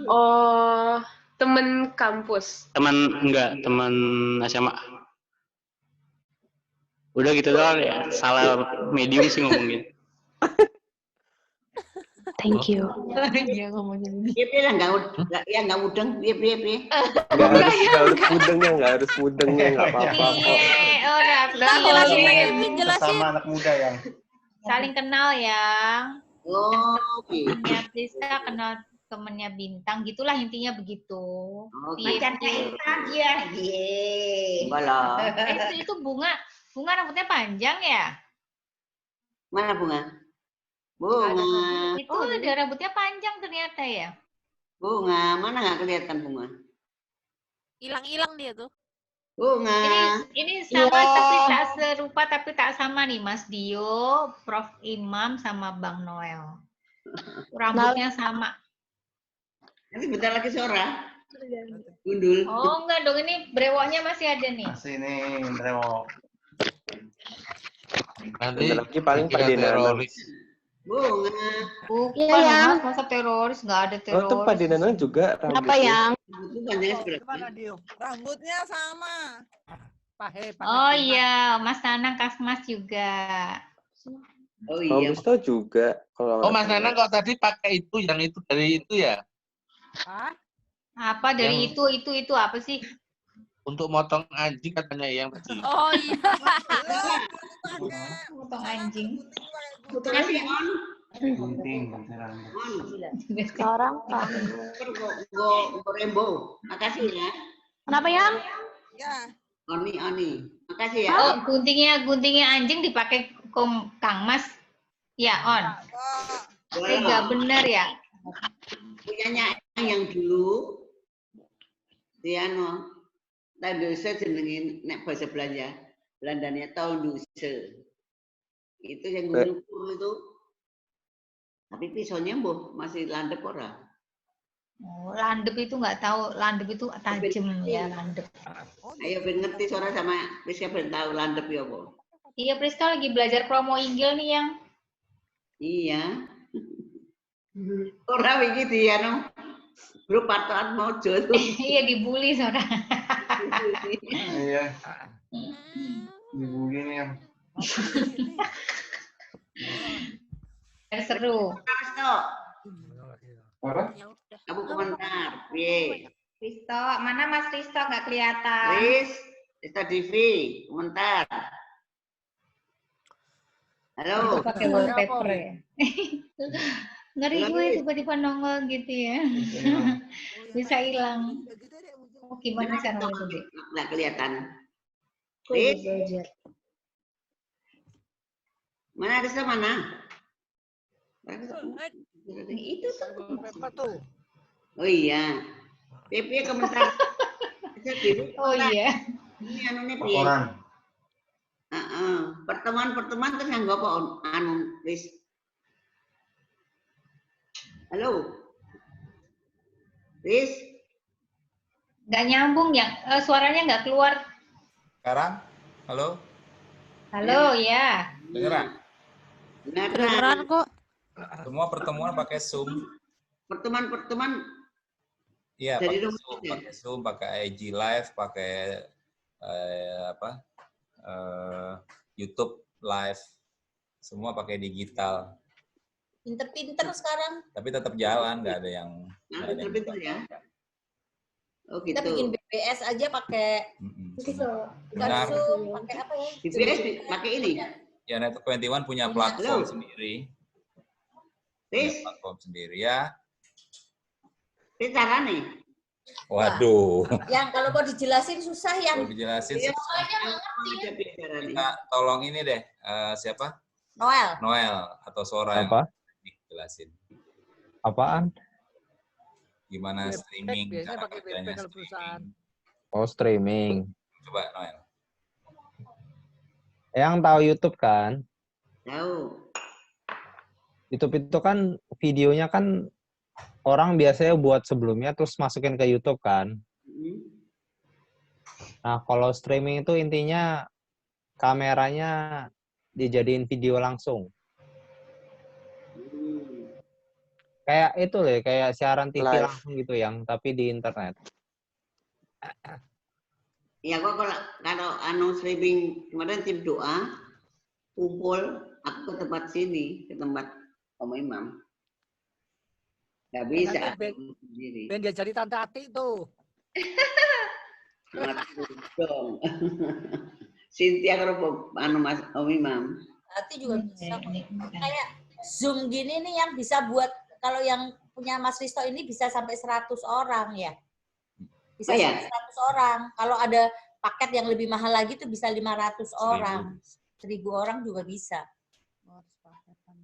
Oh, temen kampus. Teman SMA. Udah gitu doang ya. Salah medium sih ngomongin. Thank you. Dia ngomongnya ini. Piye nggak mudeng, piye. Nggak harus mudengnya, nggak apa-apa kok. Sama anak muda yang Saling kenal ya. Oh, temennya Priska kenal temennya Bintang, gitulah intinya begitu. Pacarnya Intan ya. Itu bunga rambutnya panjang ya? Mana bunga? Itu ada rambutnya panjang ternyata ya. Bunga, mana nggak kelihatan bunga? Hilang-hilang dia tuh. Bunga. Ini sama tapi tak serupa tapi tak sama nih Mas Dio, Prof Imam sama Bang Noel. Rambutnya sama. Nanti bentar lagi Sora. Gundul. Oh enggak dong, ini brewoknya masih ada nih. Masih nih brewok. Nanti lagi paling pada teroris. Bunga. Bukan ya, Mas, masa teroris, nggak ada Oh, teroris. tuh Pak Dinanang juga rambutnya. Apa yang? Rambutnya sama. Pahe. Oh iya, Mas Nanang Kasmas juga. Oh iya. Mas Visto juga. Oh Mas Nanang kok tadi pakai itu, yang itu dari itu ya? Apa dari itu apa sih? Untuk motong anjing katanya yang tadi. Oh iya. Motong anjing. Makasih On. Sekarang kan. Rembo. Makasih ya. Kenapa yang? Ya. Oni. Makasih ya. Oh, guntingnya anjing dipakai Kang Mas. Ya, On. Enggak benar ya. Punyanya yang dulu. Dia Tanduse jenengin nek bahasa Belandanya Tanduse. Itu yang ngukur itu. Tapi pisaunya masih landep ora? Oh, landep itu nggak tahu, landep itu tajam ya landep. Ayo ben ngerti Sora sama Priska ben tahu landep ya apa? Iya, Priska lagi belajar promo Inggil nih yang. Iya. Ora iki dia no. Grup patokan mojo tuh. Iya dibully Sora. Iya. Dibully nih yang. Seru. Apa? Kamu komentar. Piye? Risto, mana Mas Risto nggak kelihatan? Risto Divi, komentar. Halo. Pakai wallpaper ya. Ngeri gue tiba-tiba nongol gitu ya. Bisa hilang. Oh, gimana caranya itu, Dek? Nggak kelihatan. Mana Risto mana? Itu tuh. Oh iya. Piye komentar. Oh iya. Ini anunya piye? Pertemuan terus nganggo apa anu Riz? Halo. Riz? Nggak nyambung ya, suaranya nggak keluar. Sekarang? Halo? Halo ya. Dengeran? Beneran kok. Semua pertemuan pakai Zoom. Pertemuan Iya, dari pakai Zoom, pakai IG Live, pakai YouTube Live. Semua pakai digital. Pinter-pinter sekarang. Tapi tetap jalan, nggak ada yang pinter ya. Oh Kita gitu. bikin BBS aja pakai bukan Nah, Zoom, pakai apa ya? BBS pakai ini. ya Network 21 punya platform sendiri. Punya Tis, platform sendiri ya. tis cara nih. Waduh. Yang kalau mau dijelasin susah Kalau yang dijelasin Iya, soalnya nggak ngerti. kita tolong ini deh, siapa? Noel. Noel atau Sora yang Apa? jelasin. Apaan? Gimana streaming, Biasanya cara pakai kerjanya kalau perusahaan. Oh, streaming. Coba Noel. Yang tahu YouTube kan? Tahu. YouTube itu kan videonya kan orang biasanya buat sebelumnya terus masukin ke YouTube kan. Nah, kalau streaming itu intinya kameranya dijadiin video langsung. Kayak itu loh, kayak siaran TV Live. langsung gitu yang tapi di internet. Ya kok kalau anu streaming kemarin tim doa kumpul aku ke tempat sini, ke tempat Om Imam. Gak bisa sendiri. Ben dia jadi Tante Ati tuh. Dong. Cynthia kalau anu Mas Om Imam. Nanti juga bisa. Kayak Zoom gini nih yang bisa buat, kalau yang punya Mas Risto ini bisa sampai 100 orang ya. Bisa Oh, ya? sampai 100 orang. Kalau ada paket yang lebih mahal lagi tuh bisa 500 orang. 1000 orang juga bisa.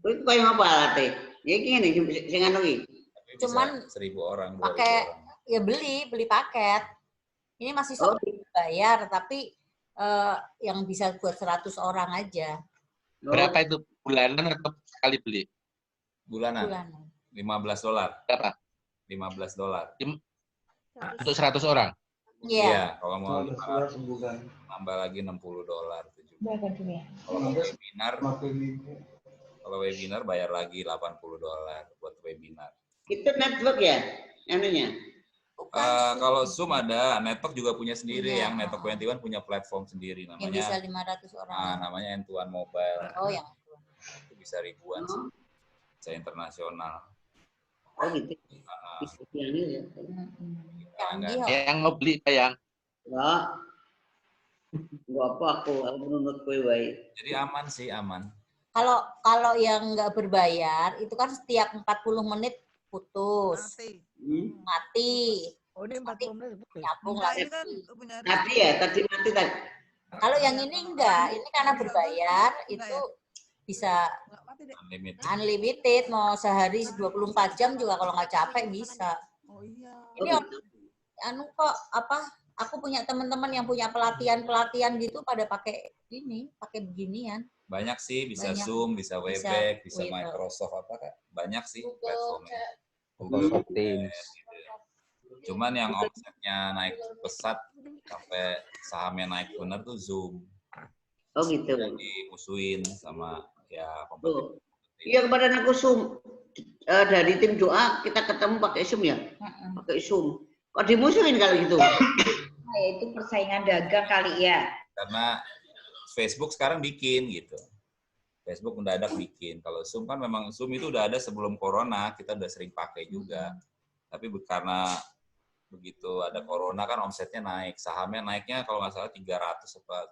Itu kayak apa lah teh? Ya gini sing anu iki. Cuman 1000 orang, 2000 pakai orang. ya beli paket. Ini masih sok bayar tapi yang bisa buat 100 orang aja. Berapa itu bulanan atau sekali beli? Bulanan. Bulanan. $15. Berapa? $15. Untuk 100 orang? Iya, kalau mau nambah lagi $60. Kalau webinar bayar lagi $80 buat webinar. Itu network ya anunya. Kalau Zoom ada, Network juga punya sendiri, Punya. yang Network 21 punya platform sendiri Yang bisa namanya. 500 orang. Namanya N1 Mobile. Oh, yang Itu bisa ribuan sih. Bisa internasional. Oh gitu. Yang mau beli Pak yang? Enggak. Enggak apa aku menurut kowe wae. Jadi aman sih, aman. Kalau yang nggak berbayar itu kan setiap 40 menit putus. Mati. Oh, ini 40 menit. Nyambung Nah, lagi. ini kan punya Tadi ya, tadi mati tadi. Kalau yang ini enggak, ini karena berbayar itu bisa unlimited, mau sehari 24 jam juga kalau nggak capek bisa. Oh iya. Ini anu kok apa? Aku punya teman-teman yang punya pelatihan gitu pada pakai ini, pakai beginian. Banyak sih, bisa Banyak. Zoom, bisa Bisa Webex, bisa Webex. Microsoft apa Kak? Banyak sih platformnya. Microsoft Teams. Cuman yang omsetnya naik pesat sampai sahamnya naik benar tuh Zoom. Oh gitu. Dimusuhin sama ya Tuh. Iya kemarin aku Zoom dari tim doa kita ketemu pakai Zoom ya, pakai Zoom. Kok dimusuhin kalau gitu? Nah, itu persaingan dagang kali ya. Karena Facebook sekarang bikin gitu. Facebook mendadak bikin. Kalau Zoom kan memang Zoom itu udah ada sebelum Corona, kita udah sering pakai juga. Tapi karena begitu ada Corona kan omsetnya naik, sahamnya naiknya kalau nggak salah 300 atau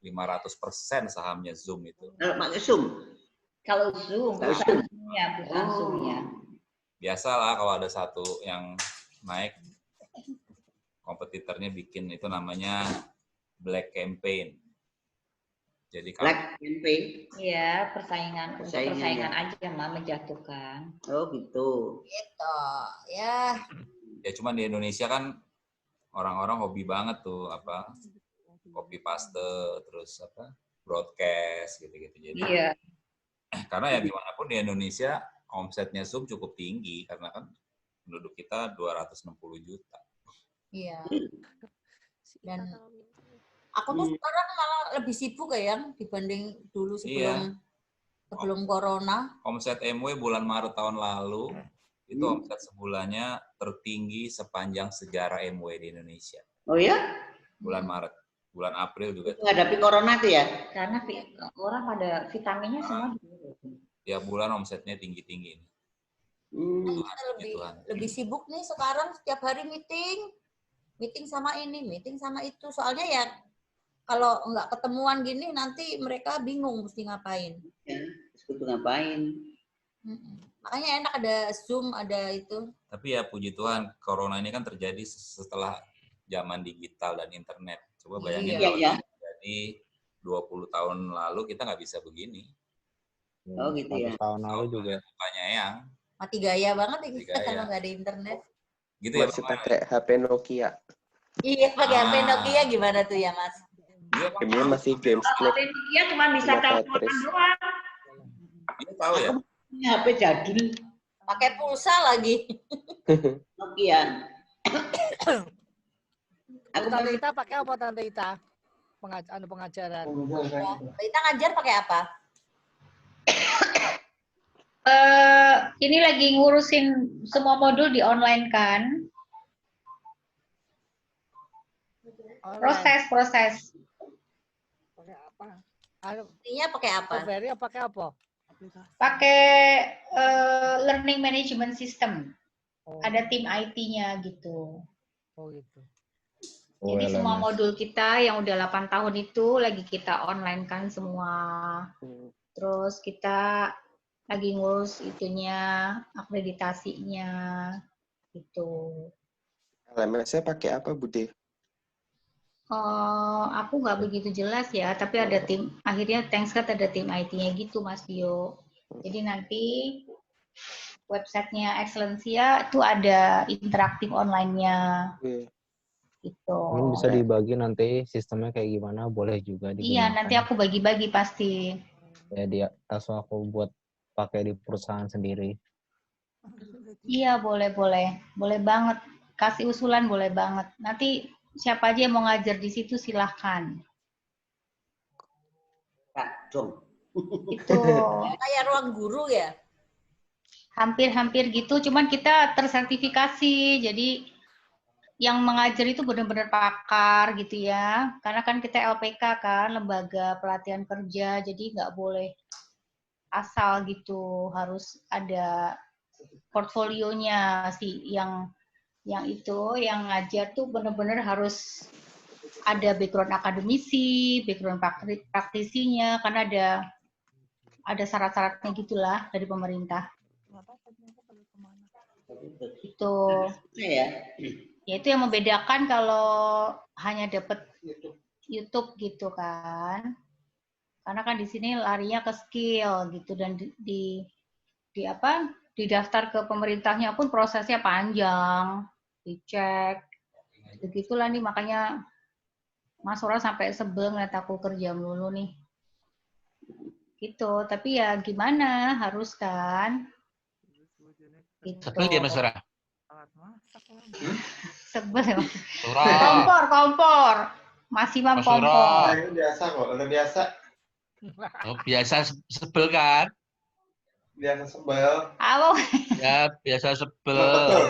500% sahamnya Zoom itu. Kalau pakai Zoom? Kalau Zoom, perusahaan Zoom-nya, perusahaan Zoom-nya. Biasalah kalau ada satu yang naik, kompetitornya bikin itu namanya Black Campaign. Jadi Black Campaign? Iya, persaingan Persaingan, ya. aja mah menjatuhkan. Oh gitu. Gitu, ya. Ya cuman di Indonesia kan orang-orang hobi banget tuh apa copy paste terus apa broadcast gitu-gitu. Jadi Iya. karena ya gimana pun di Indonesia omsetnya Zoom cukup tinggi karena kan penduduk kita 260 juta. Iya. Dan aku tuh sekarang malah lebih sibuk ya yang dibanding dulu sebelum Corona. Omset MW bulan Maret tahun lalu itu omset sebulannya tertinggi sepanjang sejarah MW di Indonesia. Oh ya? Bulan Maret, bulan April juga. Menghadapi Corona tuh ya? Karena orang pada vitaminnya semua Tiap bulan omsetnya tinggi-tinggi. Kita lebih sibuk nih sekarang setiap hari meeting. meeting sama ini, meeting sama itu. Soalnya ya kalau nggak ketemuan gini nanti mereka bingung mesti ngapain. Ya, kudu ngapain. Makanya enak ada Zoom, ada itu. Tapi ya puji Tuhan, corona ini kan terjadi setelah zaman digital dan internet. Coba bayangin kalau terjadi 20 tahun lalu kita nggak bisa begini. Oh gitu ya. Tahun lalu juga. Mukanya yang mati gaya banget ya kita kalau nggak ada internet. Gitu ya, masih pakai HP Nokia. Iya, pakai HP Nokia gimana tuh ya, Mas? Ini masih games clip. HP Nokia cuma bisa teleponan doang. Ini tahu ya? Ini HP jadul. Pakai pulsa lagi. Nokia. Tante Ita pakai apa Tante Ita? Pengajaran. Kita ngajar pakai apa? Ini lagi ngurusin semua modul di online kan? Proses. Pakai apa? Artinya pakai apa? Pakai apa? Pakai learning management system. Ada tim IT-nya gitu. Oh gitu. Jadi semua modul kita yang udah 8 tahun itu lagi kita online kan semua. Terus kita lagi ngurus itunya, akreditasinya, gitu. LMS-nya pakai apa, Bude? Aku nggak begitu jelas ya, tapi ada tim, akhirnya ThanksGod ada tim IT-nya gitu, Mas Dio. Jadi nanti websitenya Excellencia itu ada interaktif online-nya. Gitu. Mungkin bisa dibagi nanti sistemnya kayak gimana, boleh juga digunakan. Iya, nanti aku bagi-bagi pasti. Ya, langsung aku buat pakai di perusahaan sendiri. Iya, boleh banget. Kasih usulan boleh banget. Nanti siapa aja yang mau ngajar di situ silahkan. Itu kayak ruang guru ya? Hampir gitu, cuman kita tersertifikasi. Jadi yang mengajar itu benar-benar pakar gitu ya. Karena kan kita LPK kan, Lembaga Pelatihan Kerja, jadi nggak boleh asal gitu. Harus ada portfolionya sih yang itu yang ngajar tuh benar-benar harus ada background akademisi, background praktisinya, karena ada syarat-syaratnya gitulah dari pemerintah. Itu ya itu yang membedakan kalau hanya dapat YouTube gitu kan. Karena kan di sini larinya ke skill gitu dan didaftar ke pemerintahnya pun prosesnya panjang, dicek. Begitulah nih makanya Mas Ora sampai sebel ngeliat aku kerja melulu nih. Gitu, tapi ya gimana, harus kan. Gitu. Sebel ya Mas Ora? Sebel ya. Kompor. Masih kompor. Itu biasa kok, udah biasa. Oh, biasa sebel kan? Biasa sebel. Apa? Ya, biasa sebel.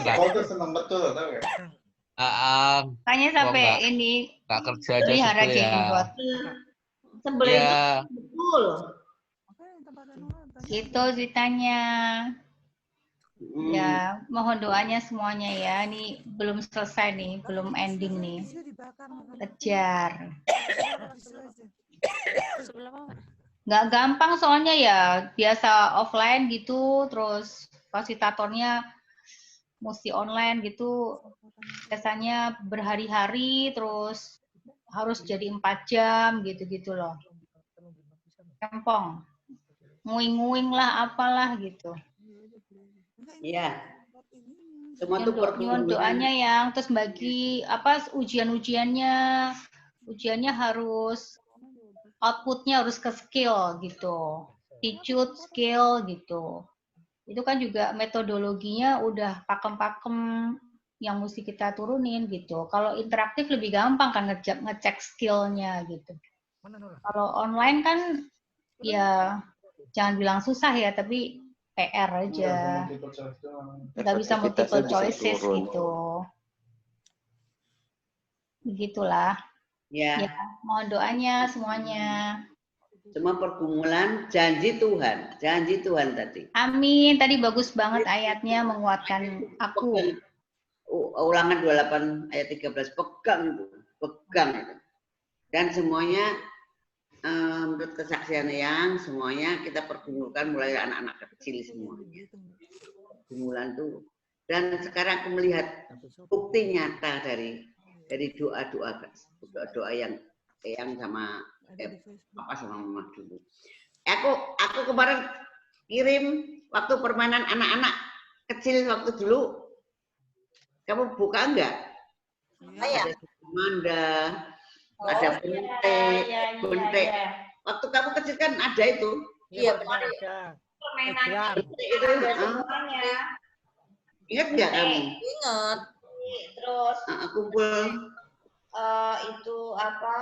Betul, senang betul, tau gak? Makanya sampai ini nggak kerja aja pelihara sebel ya. jenggot. Sebel Ya. betul. Gitu ceritanya. Ya, mohon doanya semuanya ya. Ini belum selesai nih, belum ending nih. Kejar. Nggak gampang soalnya ya, biasa offline gitu, terus fasilitatornya mesti online gitu. Biasanya berhari-hari, terus harus jadi 4 jam gitu-gitu loh. Kempong. Nguing-nguing lah, apalah gitu. Iya. Semua tuh Nyuwun doanya yang terus bagi ujiannya harus outputnya harus ke skill gitu, teach skill gitu. Itu kan juga metodologinya udah pakem-pakem yang mesti kita turunin gitu. Kalau interaktif lebih gampang kan ngecek skillnya gitu. Kalau online kan ya jangan bilang susah ya, tapi PR aja. Nggak bisa multiple choices gitu. Begitulah. Ya. Mohon doanya semuanya. Cuma pergumulan janji Tuhan tadi. Amin. Tadi bagus banget ayatnya menguatkan aku. Ulangan 28 ayat 13, pegang itu, pegang itu. Dan semuanya menurut kesaksian yang semuanya kita pergumulkan mulai anak-anak kecil semuanya. Pergumulan itu. Dan sekarang aku melihat bukti nyata dari doa-doa yang sama papa sama mama dulu. Aku kemarin kirim waktu permainan anak-anak kecil waktu dulu. Kamu buka enggak? Ada Manda, ada Bunte. Waktu kamu kecil kan ada itu. Iya benar. Permainan Itu semuanya. ingat nggak kamu? Ingat. Terus Kumpul itu apa?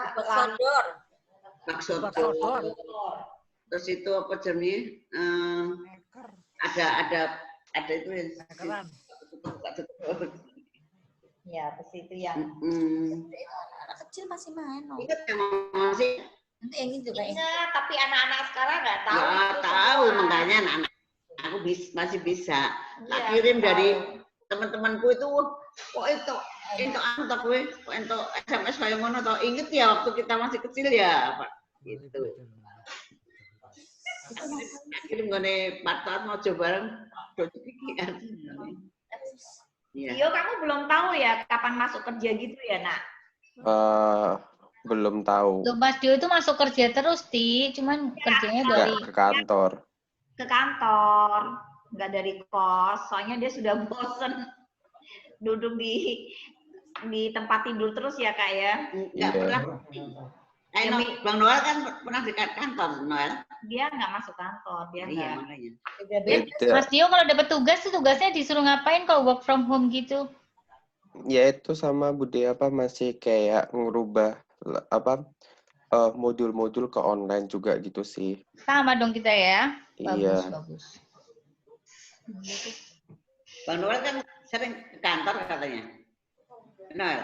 Maksudor. Terus itu apa jamnya? Ada itu yang ya pasti itu yang Anak kecil masih main. Ingat yang masih Nanti yang ini juga ingat, tapi anak-anak sekarang nggak tahu. nggak tahu makanya anak aku masih bisa. Tak kirim dari teman-temanku itu, kok itu antar gue, kok itu SMS kayak mana tau? Ingat ya waktu kita masih kecil ya, Pak. Gitu. Kirim gue Pak mau coba bareng. Tio, kamu belum tahu ya kapan masuk kerja gitu ya, Nak? Belum tahu. Loh, Mas Dio itu masuk kerja terus, Ti. Cuman kerjanya Nggak dari ke kantor. Ke kantor, nggak dari kos. Soalnya dia sudah bosen duduk di tempat tidur terus ya, Kak ya? Nggak pernah. Bang Noel kan pernah di kantor, Noel. Dia nggak masuk kantor, dia Iya, nggak. makanya. Mas Dio kalau dapat tugas tuh tugasnya disuruh ngapain kalau work from home gitu? Ya itu sama Bude masih kayak ngerubah modul-modul ke online juga gitu sih. Sama dong kita ya. Iya. Bagus. Bang Noel kan sering ke kantor katanya. Noel.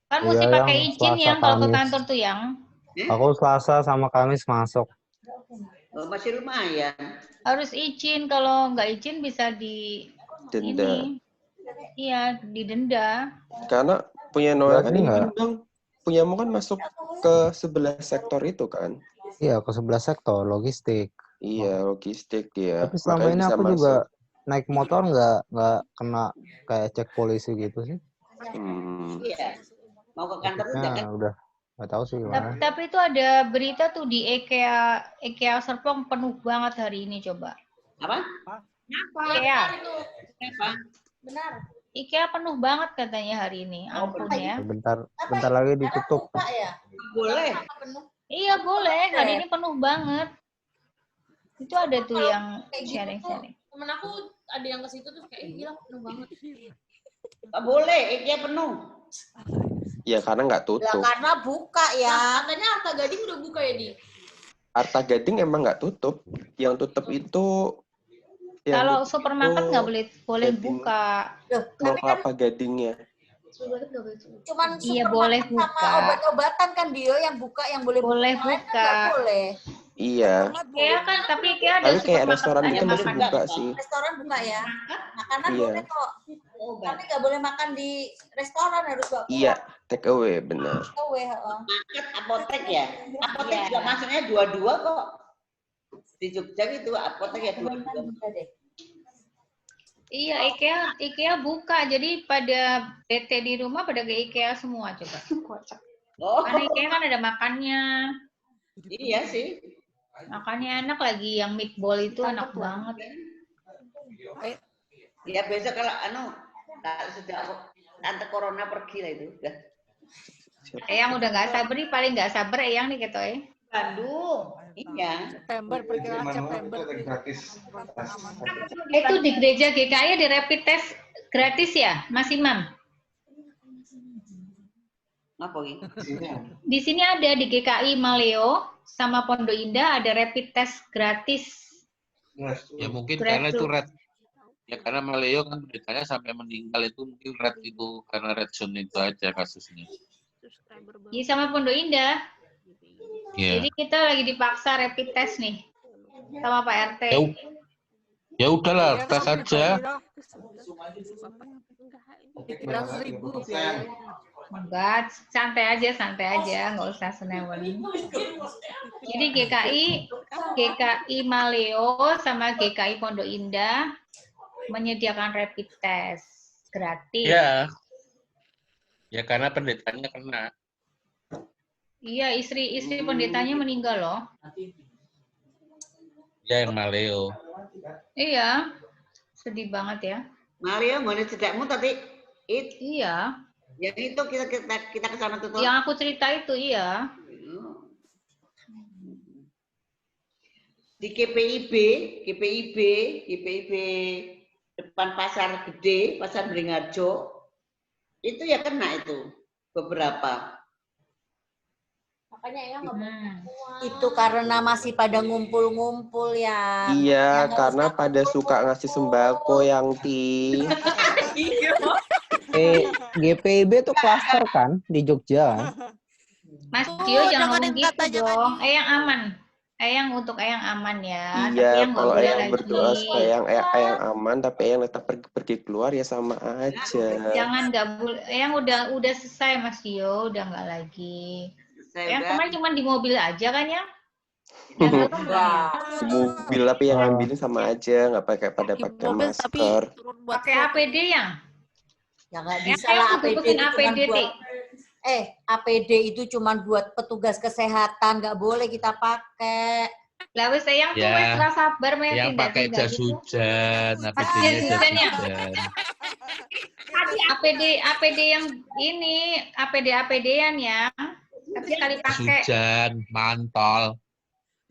Kan mesti Iya, pakai yang izin Selasa, yang kalau ke Kamis. kantor tuh yang. Aku Selasa sama Kamis masuk. Oh, masih lumayan. Harus izin, kalau nggak izin bisa di Denda. ini. Iya, didenda. Karena punya Noel kan Berarti ini nggak? kan Bang, punyamu kan masuk ke 11 sektor itu kan? Iya, ke 11 sektor logistik. Iya, logistik dia. Tapi selama Makanya ini bisa aku masuk. juga naik motor nggak kena kayak cek polisi gitu sih. Iya. Mau ke kantor udah kan? Udah nggak tahu sih gimana. Tapi itu ada berita tuh di IKEA Serpong penuh banget hari ini, coba. Apa? IKEA. Apa? Benar. IKEA penuh banget katanya hari ini. Ampun ya. Bentar lagi ditutup. Boleh. Iya boleh, hari ini penuh banget. Itu ada tuh yang sharing-sharing. Temen aku ada yang ke situ terus kayak gila penuh banget. Nggak boleh, IKEA penuh. Ya karena nggak Lah tutup. karena buka ya. Katanya Arta Gading udah buka ya, Di? Arta Gading emang nggak tutup. Yang tutup itu Kalau supermarket nggak boleh buka. Mall Kelapa Gadingnya. Cuman Iya, supermarket boleh sama buka. obat-obatan kan Dio yang buka yang boleh Boleh buka. Lain kan buka. nggak boleh. Iya. IKEA kan, tapi IKEA ada Tapi kayak supermarket restoran ada itu masih makan. buka sih. Restoran buka ya. Makanan Iya. boleh kok. Tapi nggak boleh makan di restoran, harus bawa pulang. Iya, take away benar. Market, apotek ya. Apotek juga maksudnya dua-dua kok. Di Jogja itu apotek ya dua-dua. Iya, IKEA buka. Jadi pada PT di rumah pada ke IKEA semua coba. Oh. Karena IKEA kan ada makannya. Iya sih. Makannya enak lagi, yang meatball itu enak banget. Ya besok kalau kalau sudah tante corona pergi lah itu udah. Eyang udah nggak sabar nih, paling nggak sabar Eyang nih ketoy. Bandung. Iya. September, perkiraan September. Itu di gereja GKI ada rapid test gratis ya, Mas Imam? Apa ini? Di sini ada di GKI Maleo sama Pondok Indah ada rapid test gratis. Ya mungkin karena itu red. Ya karena Maleo kan beritanya sampai meninggal itu mungkin red itu karena red zone itu aja kasusnya. Iya sama Pondok Indah. Iya. Jadi kita lagi dipaksa rapid test nih sama Pak RT. Ya udahlah, tes aja. 300.000 biayanya. Enggak, santai aja, nggak usah senewen. Jadi GKI Maleo sama GKI Pondok Indah menyediakan rapid test gratis. Ya. Ya karena pendetanya kena. Iya, istri pendetanya meninggal loh. Ya yang Maleo. Iya, sedih banget ya. Maleo, mana cedakmu tadi? Iya. Yang itu kita ke sana tuh. Yang aku cerita itu, iya. Di GPIB depan pasar gede, pasar Beringharjo, itu ya kena itu beberapa. Makanya ya itu karena masih pada ngumpul-ngumpul ya. Iya, karena pada suka ngasih sembako yang GPIB tuh klaster kan di Jogja kan? Mas Dio jangan ngomong gitu dong. Eyang aman. Eyang untuk Eyang aman ya. Iya, kalau Eyang berdoa supaya Eyang aman, tapi Eyang tetap pergi keluar ya sama aja. Jangan nggak boleh. Eyang udah selesai Mas Dio, udah nggak lagi. Eyang kemarin cuma di mobil aja kan ya? Di mobil tapi yang ngambilin sama aja, nggak pakai masker. Pakai APD yang? Ya nggak bisa lah APD itu cuma buat petugas kesehatan, nggak boleh kita pakai. Lah wis Eyang tuh wis ra sabar men yang pakai jas hujan, APD-nya jas hujan. APD yang ini, APD-an ya. Tapi sekali pakai. Hujan, mantol.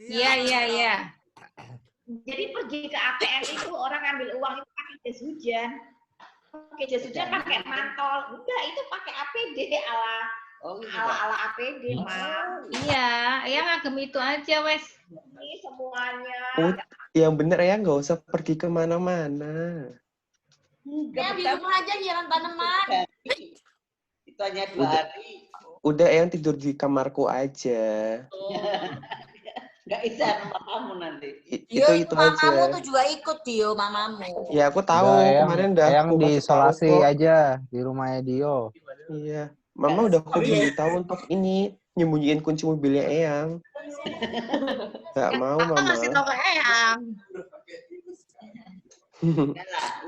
Iya. Jadi pergi ke ATM itu orang ambil uang itu pakai jas hujan. Pakai jas hujan pakai mantol. Enggak, itu pakai APD ala APD, Mam. Iya, Eyang ngagem itu aja wes. Ini semuanya. Yang bener ya, nggak usah pergi kemana-mana. Ya di rumah aja nyiram tanaman. Itu hanya 2 hari. Udah yang tidur di kamarku aja. Nggak bisa sama kamu nanti. Itu aja. Mamamu tuh juga ikut Dio, mamamu. Ya aku tahu kemarin udah Yang aku diisolasi aja di rumahnya Dio. Iya, Mama udah aku beritahu untuk ini nyembunyiin kunci mobilnya Eyang. Nggak mau Mama. Ngasih tau ke Eyang.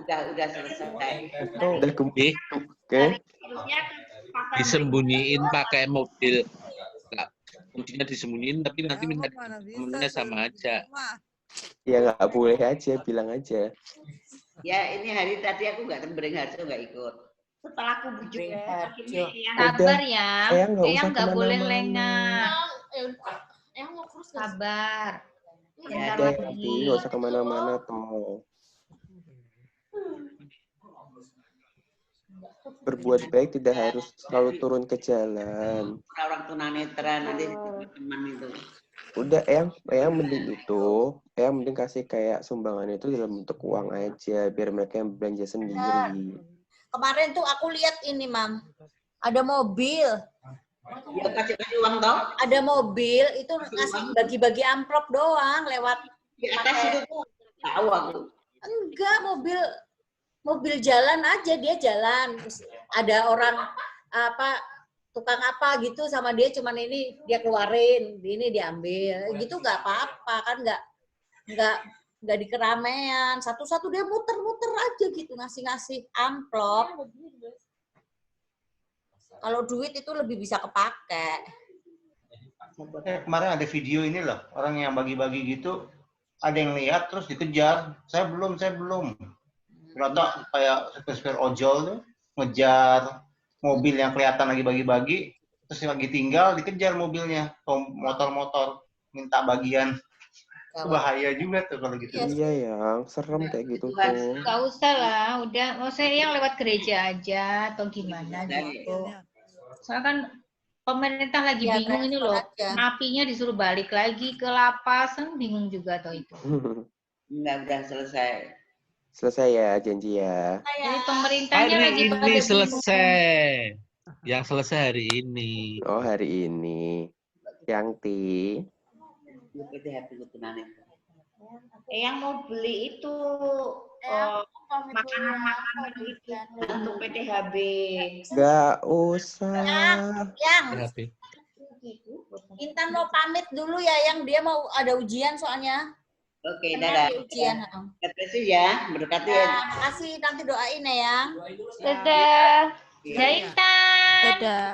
Udah selesai. Udah kembali. Oke. Disembunyiin pakai mobil. Nah, kuncinya disembunyiin tapi nanti minta temennya sama aja. Ya nggak boleh aja, bilang aja. Ya ini hari tadi aku nggak Beringharjo nggak ikut. Setelah aku bujuk Sabar ya. Eyang nggak boleh lengah. Eyang mau kurus. Sabar. Hati-hati, nggak usah kemana-mana toh. Berbuat baik tidak harus selalu turun ke jalan. Orang tunanetra nanti teman itu. Udah Eyang mending itu, Eyang mending kasih kayak sumbangan itu dalam bentuk uang aja, biar mereka yang belanja sendiri. Kemarin tuh aku lihat ini, Mam. Ada mobil. Ya kasih uang toh? Ada mobil itu ngasih bagi-bagi amplop doang lewat. Di atas itu tuh tahu aku. Enggak, mobil jalan aja, dia jalan. Terus ada orang tukang apa gitu sama dia, cuman ini dia keluarin, ini diambil. Gitu nggak apa-apa kan, nggak di keramaian. Satu-satu dia muter-muter aja gitu, ngasih-ngasih amplop. Kalau duit itu lebih bisa kepake. Kemarin ada video ini loh, orang yang bagi-bagi gitu, ada yang lihat terus dikejar. Saya belum. Ternyata kayak supir ojol tuh ngejar mobil yang kelihatan lagi bagi-bagi, terus lagi tinggal dikejar mobilnya, motor-motor minta bagian. Itu bahaya juga tuh kalau gitu. Iya yang serem kayak gitu tuh. Gak usah lah, udah mau saya yang lewat gereja aja atau gimana gitu. Soalnya kan pemerintah lagi bingung ini loh, napinya disuruh balik lagi ke lapas, kan bingung juga toh itu. Udah selesai. Selesai ya, janji ya. Jadi pemerintahnya Hari lagi ini selesai. Yang selesai hari ini. Oh, hari ini. Yang Eyang mau beli itu makanan-makanan itu untuk PTHB. Gak usah. Yang Intan mau pamit dulu ya, yang dia mau ada ujian soalnya. Oke, Karena dadah. ada ujian. God bless you ya, berkati ya. Ya, makasih, nanti doain ya, Yang. Dadah. Iya. Dadah Intan. Dadah.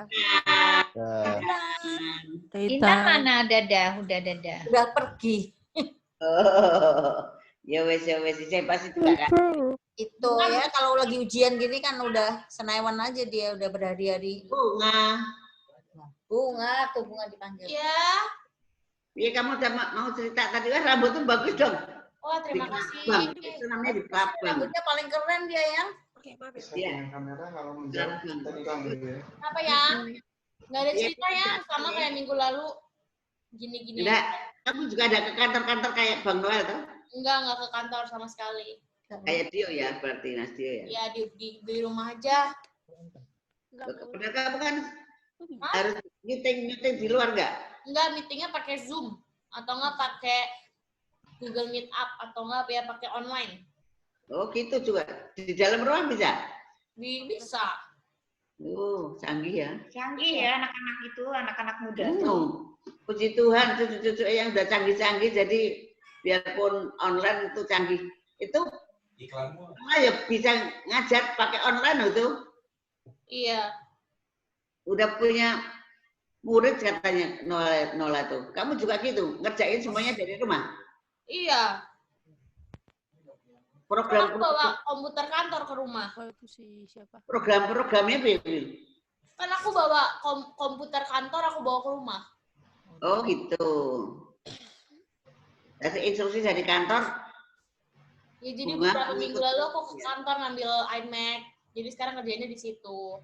Intan mana? Dadah, udah dadah. Udah pergi. Oh, ya wes, saya pasti juga kan. Itu ya, kalau lagi ujian gini kan udah senewan aja dia, udah berhari-hari. Bunga dipanggil. Iya. Iya, kamu udah mau cerita tadi kan rambutnya bagus dong. Oh, terima kasih. Bang, itu namanya di pelabang. Rambutnya paling keren dia, Yang. Iya. Kamera kalau menjauh tadi kamu ya. Apa ya? Nggak ada cerita ya, sama kayak minggu lalu. Gini-gini. Enggak, kamu juga ada ke kantor-kantor kayak Bang Noel tuh? Nggak ke kantor sama sekali. Kayak Dio ya, berarti Nas Dio ya? Ya, di rumah aja. Benar kamu kan harus meeting di luar nggak? Enggak, meetingnya pakai Zoom. Atau nggak pakai Google Meet Up. Atau nggak ya pakai online. Oh gitu juga. Di dalam ruang bisa? Bisa. Oh, canggih ya. Canggih ya anak-anak itu, anak-anak muda. Puji Tuhan, cucu-cucu yang udah canggih-canggih, jadi biarpun online itu canggih. Itu ya bisa ngajar pakai online itu. Iya. Udah punya murid katanya Nola tuh. Kamu juga gitu, ngerjain semuanya dari rumah? Iya. Program aku bawa komputer kantor ke rumah. Program-programnya begini. Kan aku bawa komputer kantor, aku bawa ke rumah. Oh gitu. Kasih instruksi dari kantor. Ya, jadi beberapa minggu lalu aku ke kantor ngambil iMac. Jadi sekarang kerjanya di situ.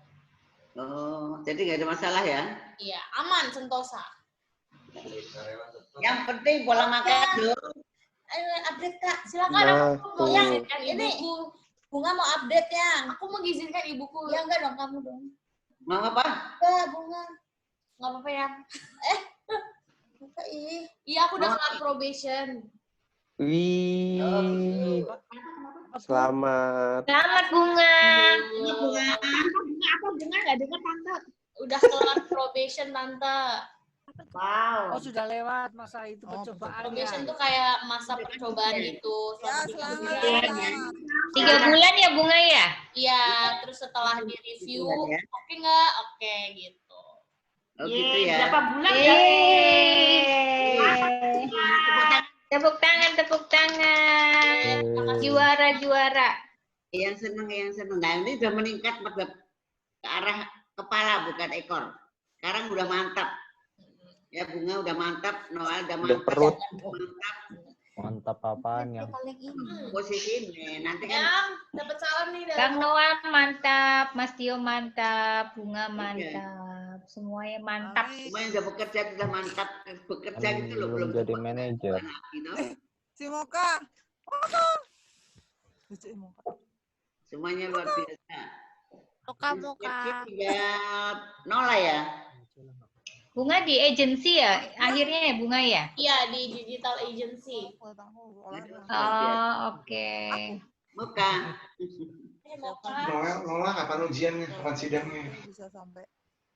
Oh, jadi nggak ada masalah ya? Iya, aman, sentosa. Yang penting pola makan dong. Ayo update Kak, silakan. Aku mau mengizinkan ibuku. Bunga mau update ya. Aku mengizinkan ibuku. Ya enggak dong, kamu dong. Mau apa? Enggak, Bunga. Enggak apa-apa ya. Iya, aku udah kelar probation. Wih. Selamat. Selamat Bunga. Bunga apa? Bunga nggak dengar Tante. Udah kelar probation Tante. Wow. Oh, sudah lewat masa itu percobaan. Probation tuh kayak masa percobaan itu. Selamat. 3 bulan ya Bunga ya? Iya, terus setelah di review, oke nggak? Oke gitu. Oh gitu ya. Berapa bulan ya? Tepuk tangan. Juara. Yang seneng. Nah ini udah meningkat ke arah kepala bukan ekor. Sekarang udah mantap. Ya Bunga udah mantap, Noel udah mantap. Perut. Mantap apaan yang? Posisi ini nanti kan. Yang dapat salam nih dari Bang Noel mantap, Mas Tio mantap, Bunga mantap, semuanya mantap. Semua yang udah bekerja sudah mantap, bekerja gitu loh belum jadi manajer. Si Moka. Semuanya luar biasa. Moka. Ya, Nola ya. Bunga di agensi ya, akhirnya ya Bunga ya? Iya, di digital agency. Oh, oke. Moka. Nola kapan ujiannya? Kapan sidangnya?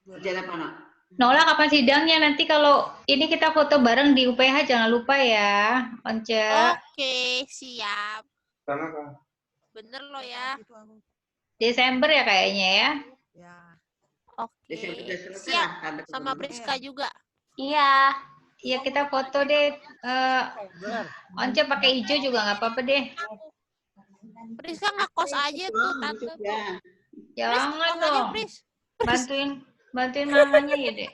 Ujian apa, Nok? Nola kapan sidangnya? Nanti kalau ini kita foto bareng di UPH jangan lupa ya, Once. Oke, siap. Karena Bener lo ya. Desember ya kayaknya ya? Oke. Siap. Sama Priska juga. Iya. Iya kita foto deh. Once pakai hijau juga nggak apa-apa deh. Priska ngekos aja tuh tante. Jangan dong. Bantuin mamanya ya deh.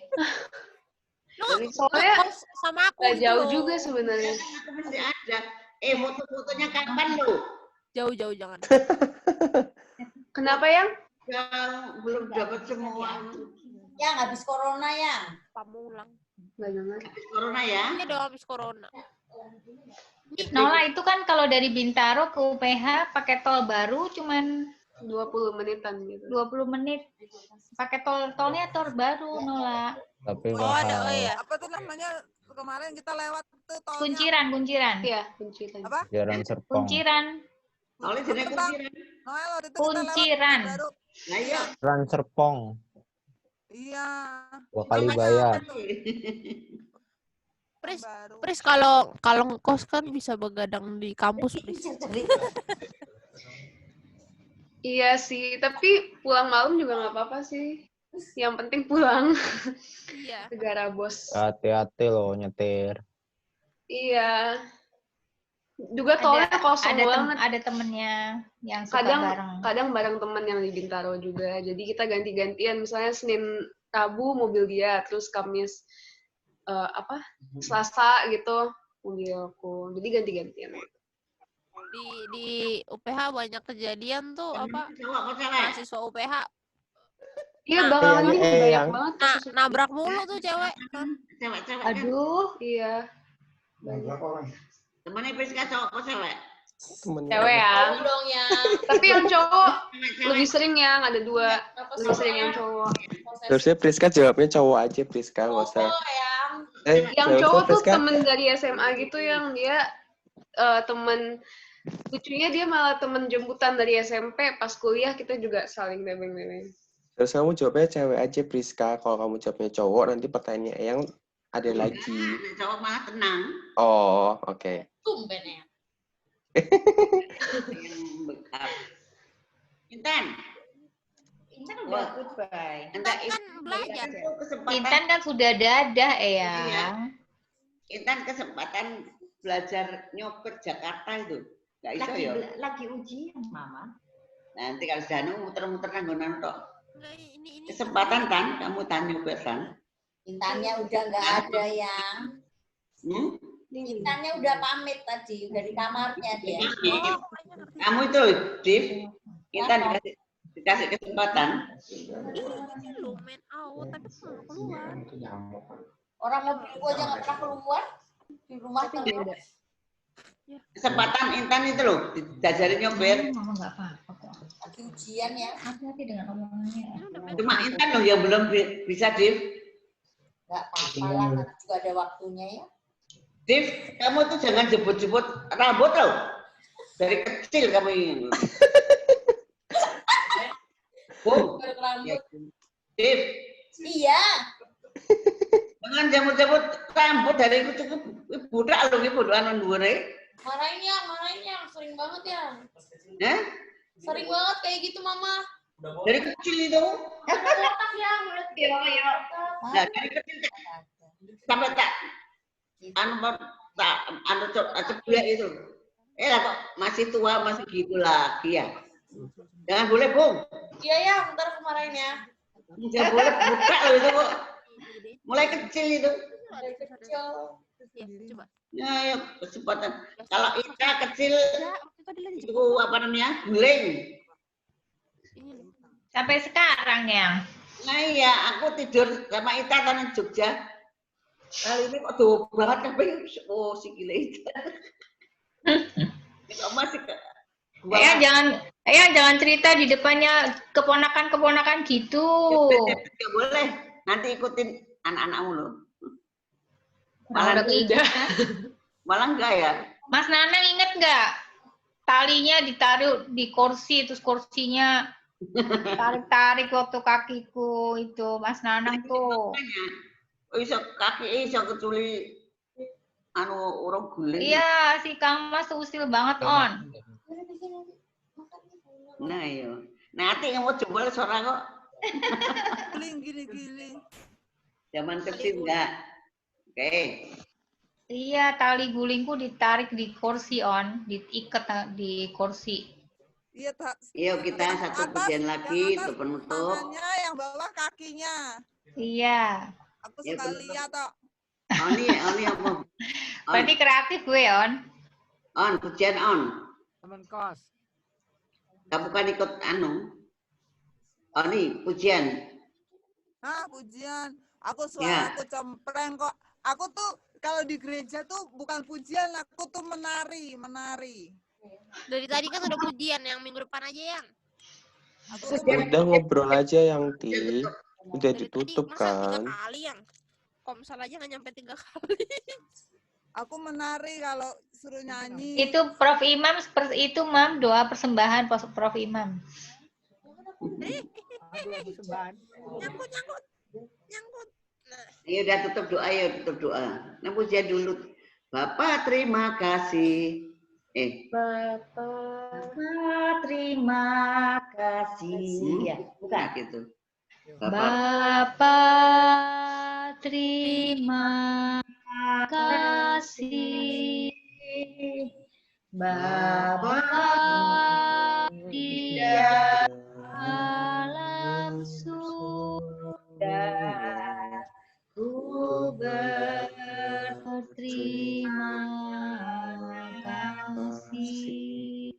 Soalnya sama aku gak jauh juga sebenarnya. Masih ada. Foto-fotonya kapan lu? Jauh-jauh jangan. Kenapa yang? Yang belum dapat semua. Yang habis corona ya. Pamulang. Habis corona ya? Ini dong habis corona. Nola itu kan kalau dari Bintaro ke UPH pakai tol baru cuman 20 menitan gitu. 20 menit. Pakai tolnya tol baru Nola. Tapi Apa tuh namanya kemarin kita lewat tuh tolnya. Kunciran. Iya, kunciran. Apa? Jalan Serpong. Kunciran. Soalnya jenis kunciran. Noel waktu itu Kunciran. kita lewat baru. Nah, iya. Jalan Serpong. Iya. 2 kali bayar. Pris kalau ngekos kan bisa begadang di kampus, Pris. Iya sih, tapi pulang malam juga nggak apa-apa sih. Yang penting pulang. Iya. Negara bos. Hati-hati loh nyetir. Iya. Juga tolnya kosong banget. Ada temennya yang suka bareng. Kadang bareng temen yang di Bintaro juga. Jadi kita ganti-gantian. Misalnya Senin, Rabu mobil dia, terus Kamis Selasa gitu mobilku. Jadi ganti-gantian. Di UPH banyak kejadian tuh mahasiswa UPH. Iya, bakalan ini banyak banget. Nabrak mulu tuh cewek. Cewek-cewek. Aduh, iya. Temannya Priska cowok apa cewek? Cewek ya. Tapi yang cowok lebih sering yang ada 2. Lebih sering yang cowok. Terusnya Priska jawabnya cowok aja, Priska, nggak usah. Yang cowok tuh temen dari SMA gitu yang dia temen lucunya dia malah temen jemputan dari SMP. Pas kuliah kita juga saling nebeng-nebeng. Terus kamu jawabnya cewek aja, Priska. Kalau kamu jawabnya cowok, nanti pertanyaannya yang ada lagi. Cowok malah tenang. Oh, oke. Tumben ya. Intan udah goodbye. Intan kan belajar. Intan kan sudah dadah, Iya. Eyang. Intan kesempatan belajar nyopir Jakarta itu. Nggak iso ya? Lagi ujian, Mama. Nanti kalau sudah muter-muter nanggonan tok. Kesempatan Tan, kamu Tan nyopir Tan. Intannya udah nggak ada yang. Intannya udah pamit tadi dari kamarnya dia. Kamu itu, Div. Intan dikasih kesempatan. Orang mobilku aja nggak pernah keluar di rumah terus. Kesempatan Intan itu loh, diajarin nyopir. Mama nggak apa-apa kok. Lagi ujian ya. Hati-hati dengan omongannya. Cuma Intan loh yang belum bisa, Div. Nggak apa-apa lah, nanti juga ada waktunya ya. Div, kamu tuh jangan jemput-jemput rambut loh. Dari kecil kamu ini. Bung. Ya. Div. Iya. Jangan jemput-jemput rambut dari cukup budak loh, ini budakan dhuwure. Marahinnya, sering banget ya. Sering banget kayak gitu, Mama. Dari kecil itu. Ya, mulut dia. Nah, dari kecil sampai tak cepuya itu. Lah kok masih tua, masih gitu lagi ya. Jangan boleh, Bung. Iya ya, bentar kemarinnya. Jangan boleh buka loh itu kok. Mulai kecil itu. Dari kecil. Ya, ya kesempatan. Kalau Ika kecil itu apa namanya? Guling. Sampai sekarang ya. Nah iya, aku tidur sama Ita tanah Jogja. Kali ini kok doh banget tapi si gila itu. Kok masih jangan cerita di depannya keponakan gitu. Ya, boleh. Nanti ikutin anak-anakmu loh. Malah Malah enggak ya? Mas Nanang inget nggak? Talinya ditaruh di kursi, terus kursinya tarik-tarik waktu kakiku itu, Mas Nanang tuh. Iso kaki iso keculi orang guling. Iya, si Kang Mas usil banget, On. Nah, iya. Nanti kamu coba suara kok. Giling. Zaman kecil enggak. Oke. Iya, tali gulingku ditarik di kursi, On, diikat di kursi. Iya, Yuk kita satu pujian lagi untuk penutup. Tangannya yang bawah kakinya. Iya. Aku suka lihat toh. Oni apa? Berarti kreatif gue, On. On, pujian on. Teman kos. Kamu kan ikut Oni, pujian. Pujian. Aku suaraku cempreng kok. Aku tuh kalau di gereja tuh bukan pujian, aku tuh menari. Dari tadi kan udah pujian, yang minggu depan aja yang. Udah ngobrol aja yang Udah ditutup kan. Komsel aja nggak nyampe 3 kali. Aku menari kalau suruh nyanyi. Itu Prof Imam seperti itu, Mam, doa persembahan Prof Imam. Nyangkut. Ya udah tutup doa ya, tutup doa. Nah, pujian dulu. Bapak terima kasih. Bapak terima kasih. Ya, bukan Nah, gitu. Bapak terima kasih. Bapak di alam surga, ku berterima kasih.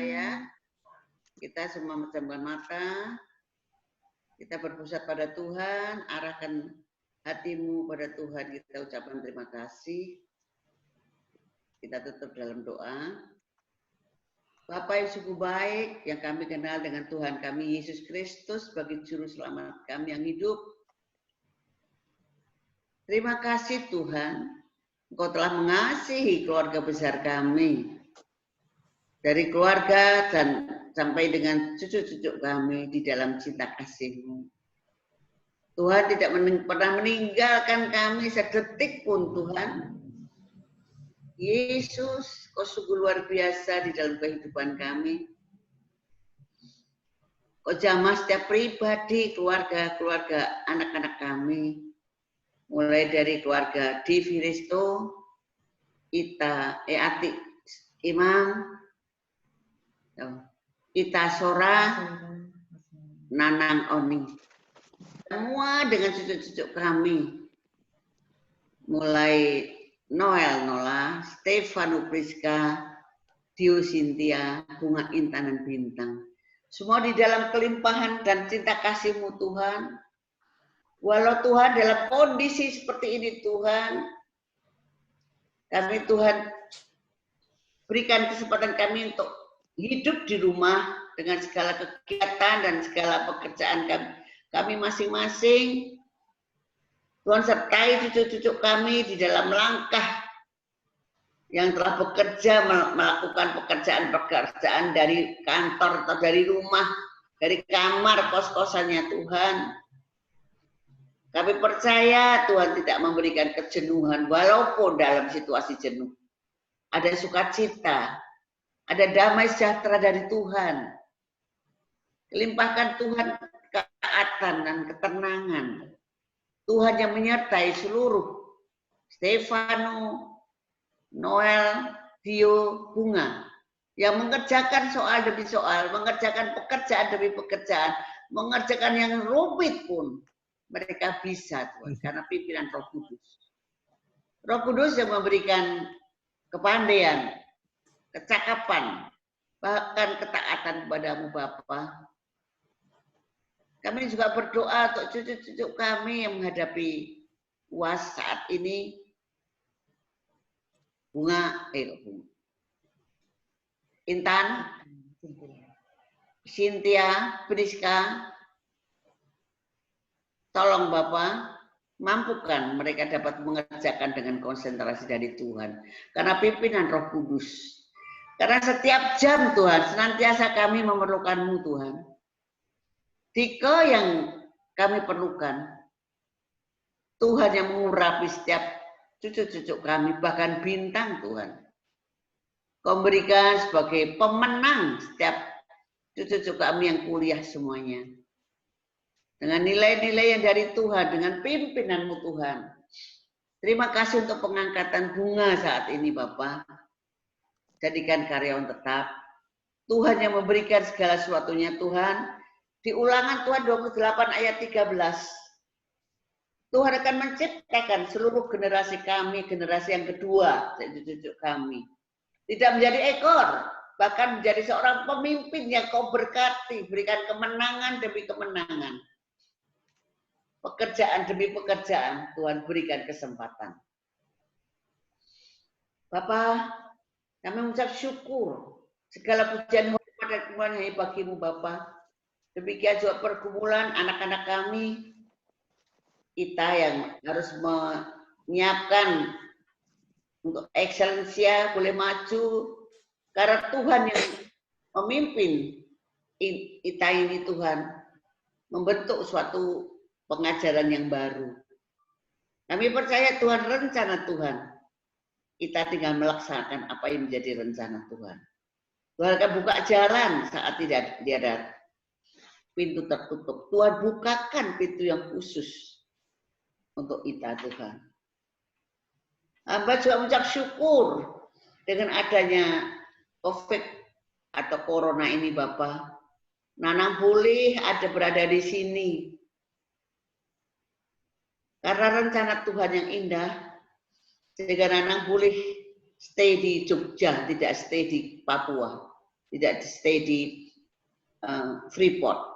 Ya, kita semua memejamkan mata, kita berpusat pada Tuhan, arahkan hatimu pada Tuhan, kita ucapkan terima kasih. Kita tutup dalam doa. Bapa yang sungguh baik, yang kami kenal dengan Tuhan kami Yesus Kristus sebagai Juru Selamat kami yang hidup. Terima kasih Tuhan, Engkau telah mengasihi keluarga besar kami. Dari keluarga dan sampai dengan cucu-cucu kami di dalam cinta kasih-Mu. Tuhan tidak pernah meninggalkan kami sedetik pun Tuhan. Yesus, Kau sungguh luar biasa di dalam kehidupan kami. Kau jamah setiap pribadi, keluarga anak-anak kami. Mulai dari keluarga Divi Risto, Ita, Ati, Imam, Ita Sora, Nanang Oni. Semua dengan cucu-cucu kami. Mulai Noel Nola, Stefano Priska, Dio Cynthia, Bunga Intan dan Bintang. Semua di dalam kelimpahan dan cinta kasih-Mu Tuhan. Walau Tuhan dalam kondisi seperti ini Tuhan, kami Tuhan berikan kesempatan kami untuk hidup di rumah dengan segala kegiatan dan segala pekerjaan kami masing-masing. Tuhan sertai cucu-cucu kami di dalam langkah yang telah bekerja, melakukan pekerjaan-pekerjaan dari kantor atau dari rumah, dari kamar kos-kosannya Tuhan. Kami percaya Tuhan tidak memberikan kejenuhan walaupun dalam situasi jenuh. Ada sukacita, ada damai sejahtera dari Tuhan. Limpahkan Tuhan ketaatan dan ketenangan. Tuhan yang menyertai seluruh Stefano, Noel, Dio, Bunga yang mengerjakan soal demi soal, mengerjakan pekerjaan demi pekerjaan, mengerjakan yang rumit pun mereka bisa Tuhan karena pimpinan Roh Kudus. Roh Kudus yang memberikan kepandaian, kecakapan, bahkan ketaatan kepadamu Bapa. Kami juga berdoa untuk cucu-cucu kami yang menghadapi UAS saat ini. Bunga, Intan, Cynthia, Priska, tolong Bapak, mampukan mereka dapat mengerjakan dengan konsentrasi dari Tuhan. Karena pimpinan Roh Kudus. Karena setiap jam Tuhan, senantiasa kami memerlukan-Mu Tuhan. Diko yang kami perlukan, Tuhan yang mengurapi setiap cucu-cucu kami, bahkan Bintang Tuhan. Kau berikan sebagai pemenang setiap cucu-cucu kami yang kuliah semuanya. Dengan nilai-nilai yang dari Tuhan, dengan pimpinan-Mu Tuhan. Terima kasih untuk pengangkatan Bunga saat ini Bapak. Jadikan karyawan tetap. Tuhan yang memberikan segala sesuatunya Tuhan. Di Ulangan Tuhan 28 ayat 13. Tuhan akan menciptakan seluruh generasi kami, generasi yang kedua, cucu-cucu kami. Tidak menjadi ekor, bahkan menjadi seorang pemimpin yang Kau berkati, berikan kemenangan demi kemenangan. Pekerjaan demi pekerjaan, Tuhan berikan kesempatan. Bapak, kami mengucap syukur. Segala pujian hormat dan kemuliaan hanya bagi-Mu Bapak. Demikian juga pergumulan anak-anak kami, kita yang harus menyiapkan untuk ekselensia boleh maju, karena Tuhan yang memimpin kita ini, Tuhan membentuk suatu pengajaran yang baru. Kami percaya Tuhan, rencana Tuhan, kita tinggal melaksanakan apa yang menjadi rencana Tuhan. Tuhan akan buka jalan saat tidak ada pintu tertutup. Tuhan bukakan pintu yang khusus untuk kita, Tuhan. Hamba juga mengucap syukur dengan adanya COVID atau Corona ini, Bapak. Nanang boleh ada berada di sini. Karena rencana Tuhan yang indah, sehingga Nanang boleh stay di Jogja, tidak stay di Papua, tidak stay di Freeport.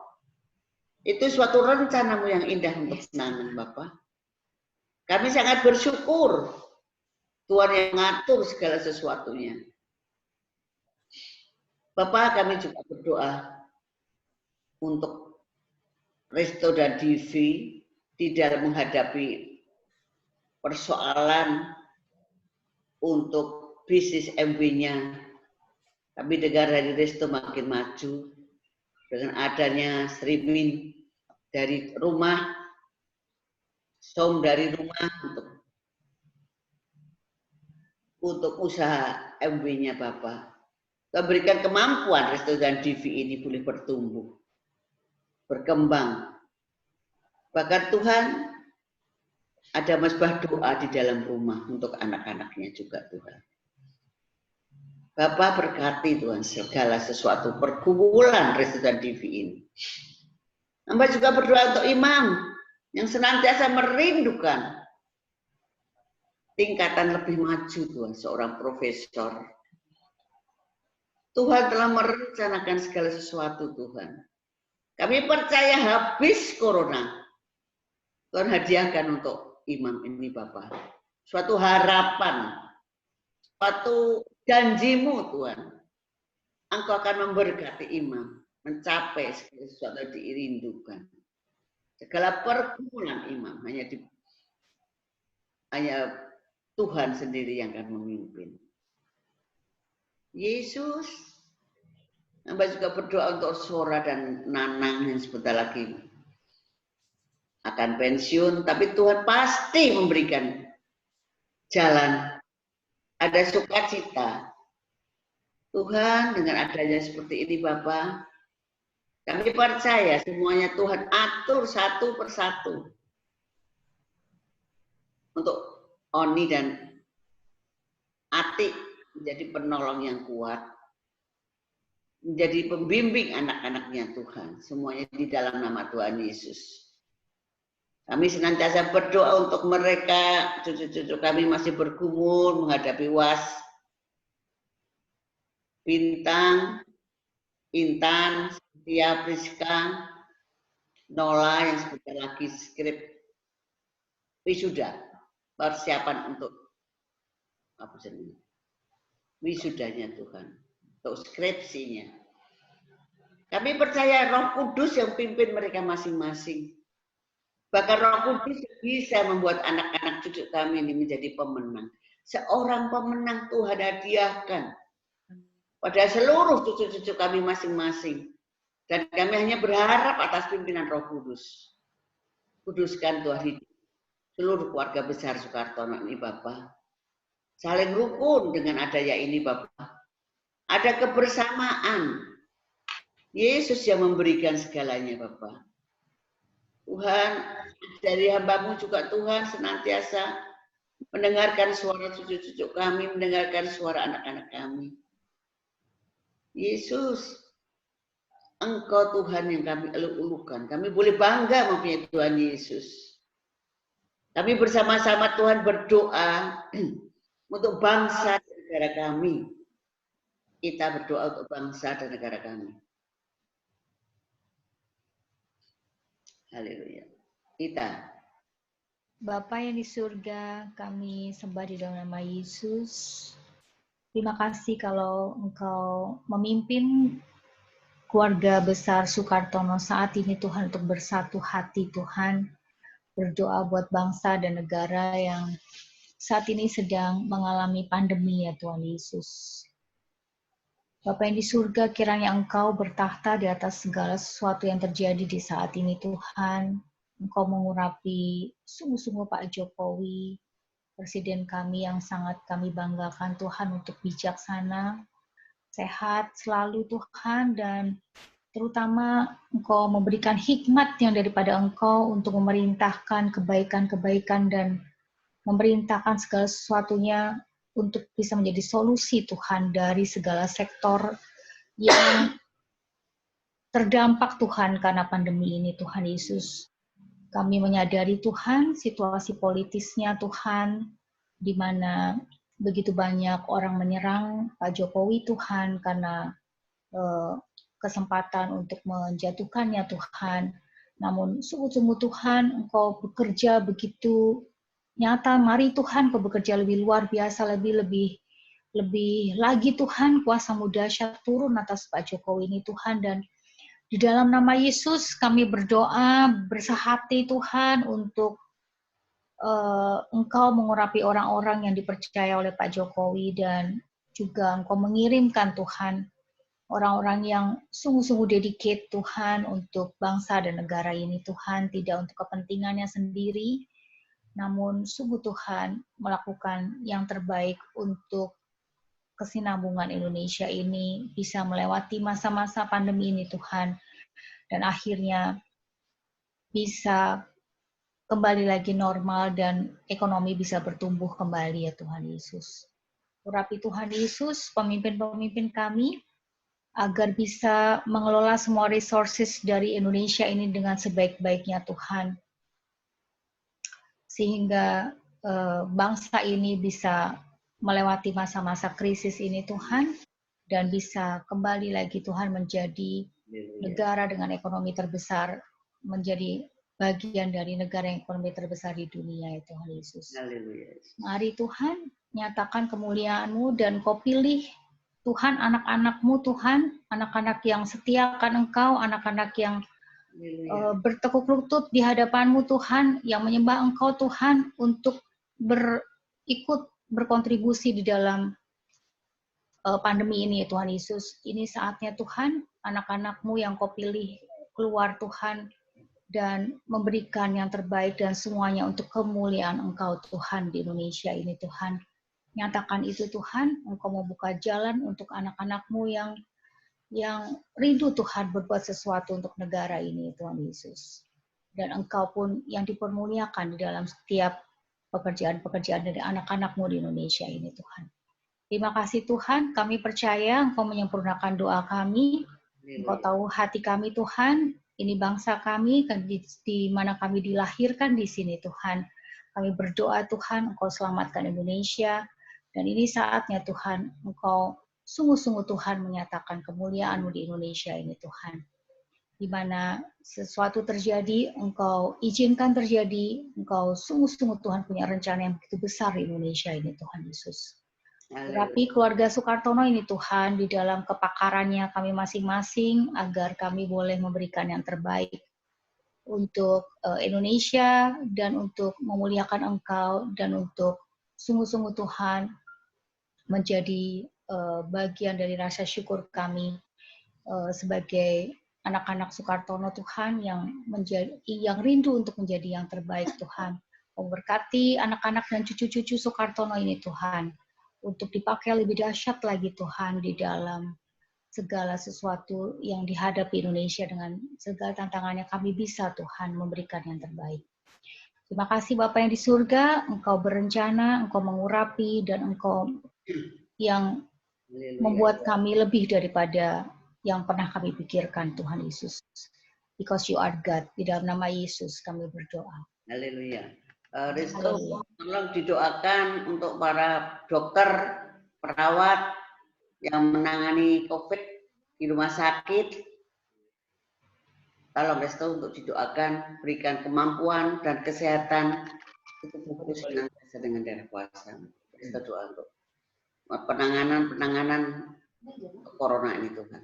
Itu suatu rencanamu yang indah untuk Nanang, Bapak. Kami sangat bersyukur Tuhan yang mengatur segala sesuatunya. Bapak, kami juga berdoa untuk Resto dan Divi di dalam menghadapi persoalan untuk bisnis MW-nya. Kami dengar dari Resto makin maju dengan adanya streaming dari rumah, Zoom dari rumah untuk usaha MW-nya, Bapak. Berikan kemampuan Resto dan Divi ini boleh bertumbuh, berkembang. Bahkan Tuhan ada mazbah doa di dalam rumah untuk anak-anaknya juga, Tuhan. Bapak berkati Tuhan segala sesuatu pergumulan Resto dan Divi ini. Hamba juga berdoa untuk imam yang senantiasa merindukan tingkatan lebih maju, Tuhan, seorang profesor. Tuhan telah merencanakan segala sesuatu, Tuhan. Kami percaya habis Corona, Tuhan hadiahkan untuk imam ini, Bapak. Suatu harapan, suatu janjimu, Tuhan. Engkau akan memberkati imam, mencapai segala sesuatu yang dirindukan. Segala pergumulan imam hanya Tuhan sendiri yang akan memimpin. Yesus, hamba juga berdoa untuk Sora dan Nanang yang sebentar lagi akan pensiun, tapi Tuhan pasti memberikan jalan. Ada sukacita. Tuhan, dengan adanya seperti ini, Bapak, kami percaya semuanya Tuhan atur satu persatu untuk Oni dan Atik menjadi penolong yang kuat, menjadi pembimbing anak-anaknya Tuhan. Semuanya di dalam nama Tuhan Yesus. Kami senantiasa berdoa untuk mereka, cucu-cucu kami masih bergumul menghadapi UAS. Bintang, Intan, Setia, Priska, Nola yang sebentar lagi skrip wisuda, persiapan untuk apa sih? Wisudanya Tuhan, untuk skripsinya. Kami percaya Roh Kudus yang pimpin mereka masing-masing. Bahkan Roh Kudus bisa membuat anak-anak cucu kami ini menjadi pemenang. Seorang pemenang Tuhan hadiahkan pada seluruh cucu-cucu kami masing-masing. Dan kami hanya berharap atas pimpinan Roh Kudus. Kuduskan Tuhan hidup seluruh keluarga besar Soekartono ini, Bapak. Saling rukun dengan adanya ini, Bapak. Ada kebersamaan. Yesus yang memberikan segalanya, Bapak. Tuhan, dari hamba-Mu juga Tuhan senantiasa mendengarkan suara cucu-cucu kami, mendengarkan suara anak-anak kami. Yesus, Engkau Tuhan yang kami elu-elukan. Kami boleh bangga mempunyai Tuhan Yesus. Kami bersama-sama Tuhan berdoa untuk bangsa dan negara kami. Kita berdoa untuk bangsa dan negara kami. Haleluya. Kita. Bapa yang di surga, kami sembah di dalam nama Yesus. Terima kasih kalau Engkau memimpin keluarga besar Sukartono saat ini Tuhan untuk bersatu hati Tuhan, berdoa buat bangsa dan negara yang saat ini sedang mengalami pandemi ya Tuhan Yesus. Bapa yang di surga, kiranya Engkau bertahta di atas segala sesuatu yang terjadi di saat ini Tuhan. Engkau mengurapi sungguh-sungguh Pak Jokowi, Presiden kami yang sangat kami banggakan Tuhan untuk bijaksana, sehat selalu Tuhan, dan terutama Engkau memberikan hikmat yang daripada Engkau untuk memerintahkan kebaikan-kebaikan dan memerintahkan segala sesuatunya untuk bisa menjadi solusi Tuhan dari segala sektor yang terdampak Tuhan karena pandemi ini Tuhan Yesus. Kami menyadari Tuhan situasi politisnya Tuhan, di mana begitu banyak orang menyerang Pak Jokowi Tuhan karena kesempatan untuk menjatuhkannya Tuhan. Namun sungguh-sungguh Tuhan Engkau bekerja begitu nyata, mari Tuhan Kau bekerja lebih luar biasa, lebih lagi Tuhan, kuasa-Mu dahsyat turun atas Pak Jokowi ini Tuhan, dan di dalam nama Yesus kami berdoa bersahati Tuhan untuk Engkau mengurapi orang-orang yang dipercaya oleh Pak Jokowi, dan juga Engkau mengirimkan Tuhan orang-orang yang sungguh-sungguh dedicate Tuhan untuk bangsa dan negara ini Tuhan, tidak untuk kepentingannya sendiri, namun sungguh Tuhan melakukan yang terbaik untuk kesinambungan Indonesia ini bisa melewati masa-masa pandemi ini Tuhan, dan akhirnya bisa kembali lagi normal dan ekonomi bisa bertumbuh kembali ya Tuhan Yesus. Urapi Tuhan Yesus pemimpin-pemimpin kami agar bisa mengelola semua resources dari Indonesia ini dengan sebaik-baiknya Tuhan, sehingga bangsa ini bisa melewati masa-masa krisis ini Tuhan, dan bisa kembali lagi Tuhan menjadi negara dengan ekonomi terbesar, menjadi bagian dari negara yang ekonomi terbesar di dunia ya Tuhan Yesus. Mari Tuhan nyatakan kemuliaan-Mu, dan Kau pilih Tuhan anak-anak-Mu Tuhan, anak-anak yang setia akan Engkau, anak-anak yang bertekuk lutut di hadapan-Mu Tuhan, yang menyembah Engkau Tuhan, untuk ikut berkontribusi di dalam pandemi ini ya Tuhan Yesus. Ini saatnya Tuhan, anak-anak-Mu yang Kau pilih keluar Tuhan, dan memberikan yang terbaik dan semuanya untuk kemuliaan Engkau Tuhan di Indonesia ini Tuhan. Nyatakan itu Tuhan, Engkau membuka jalan untuk anak-anak-Mu yang rindu Tuhan berbuat sesuatu untuk negara ini Tuhan Yesus. Dan Engkau pun yang dipermuliakan di dalam setiap pekerjaan-pekerjaan dari anak-anak-Mu di Indonesia ini Tuhan. Terima kasih Tuhan, kami percaya Engkau menyempurnakan doa kami. Engkau tahu hati kami Tuhan, ini bangsa kami, di mana kami dilahirkan di sini Tuhan. Kami berdoa Tuhan, Engkau selamatkan Indonesia, dan ini saatnya Tuhan, Engkau sungguh-sungguh Tuhan menyatakan kemuliaan-Mu di Indonesia ini Tuhan. Di mana sesuatu terjadi, Engkau izinkan terjadi, Engkau sungguh-sungguh Tuhan punya rencana yang begitu besar di Indonesia ini Tuhan Yesus. Tetapi keluarga Sukartono ini Tuhan, di dalam kepakarannya kami masing-masing, agar kami boleh memberikan yang terbaik untuk Indonesia, dan untuk memuliakan Engkau, dan untuk sungguh-sungguh Tuhan menjadi bagian dari rasa syukur kami sebagai anak-anak Sukartono Tuhan, yang rindu untuk menjadi yang terbaik Tuhan. Memberkati anak-anak dan cucu-cucu Sukartono ini Tuhan, untuk dipakai lebih dahsyat lagi Tuhan di dalam segala sesuatu yang dihadapi Indonesia, dengan segala tantangannya kami bisa Tuhan memberikan yang terbaik. Terima kasih Bapa yang di surga, Engkau berencana, Engkau mengurapi, dan Engkau yang membuat kami lebih daripada yang pernah kami pikirkan Tuhan Yesus. Because you are God. Di dalam nama Yesus kami berdoa. Haleluya. Rizko, tolong didoakan untuk para dokter, perawat yang menangani COVID di rumah sakit. Tolong Rizko untuk didoakan, berikan kemampuan dan kesehatan itu fokus dengan darah kuasa. Kita doa untuk penanganan corona ini Tuhan.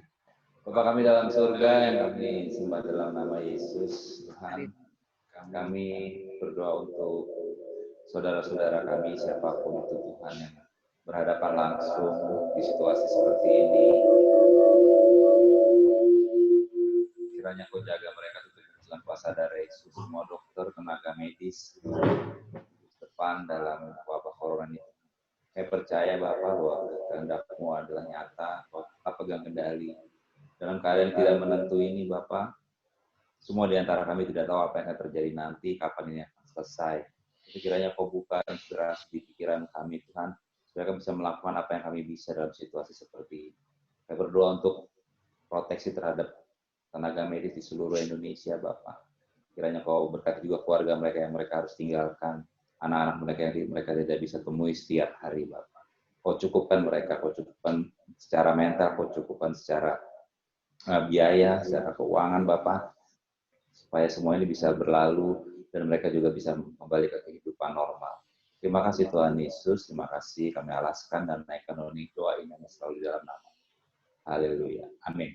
Bapa kami dalam surga yang kami sembah dalam nama Yesus, Tuhan, kami berdoa untuk saudara-saudara kami siapapun itu Tuhan yang berhadapan langsung di situasi seperti ini. Kiranya Kau jaga mereka dalam kuasa darah Yesus, semua dokter, tenaga medis depan dalam wabah corona ini. Saya percaya Bapak bahwa kehendak-Mu adalah nyata, Bapak pegang kendali. Dalam keadaan tidak menentu ini Bapak, semua di antara kami tidak tahu apa yang akan terjadi nanti, kapan ini akan selesai. Tapi kiranya Kau buka inspirasi di pikiran kami Tuhan, supaya kami bisa melakukan apa yang kami bisa dalam situasi seperti ini. Saya berdoa untuk proteksi terhadap tenaga medis di seluruh Indonesia Bapak. Kiranya Kau berkati juga keluarga mereka yang mereka harus tinggalkan, anak-anak mereka yang mereka tidak bisa temui setiap hari Bapak. Kau cukupkan mereka, Kau cukupkan secara mental, Kau cukupkan secara biaya, secara keuangan Bapak, supaya semua ini bisa berlalu dan mereka juga bisa kembali ke kehidupan normal. Terima kasih Tuhan Yesus, terima kasih kami alaskan dan naikkan doa ini selalu di dalam nama. Haleluya. Amin.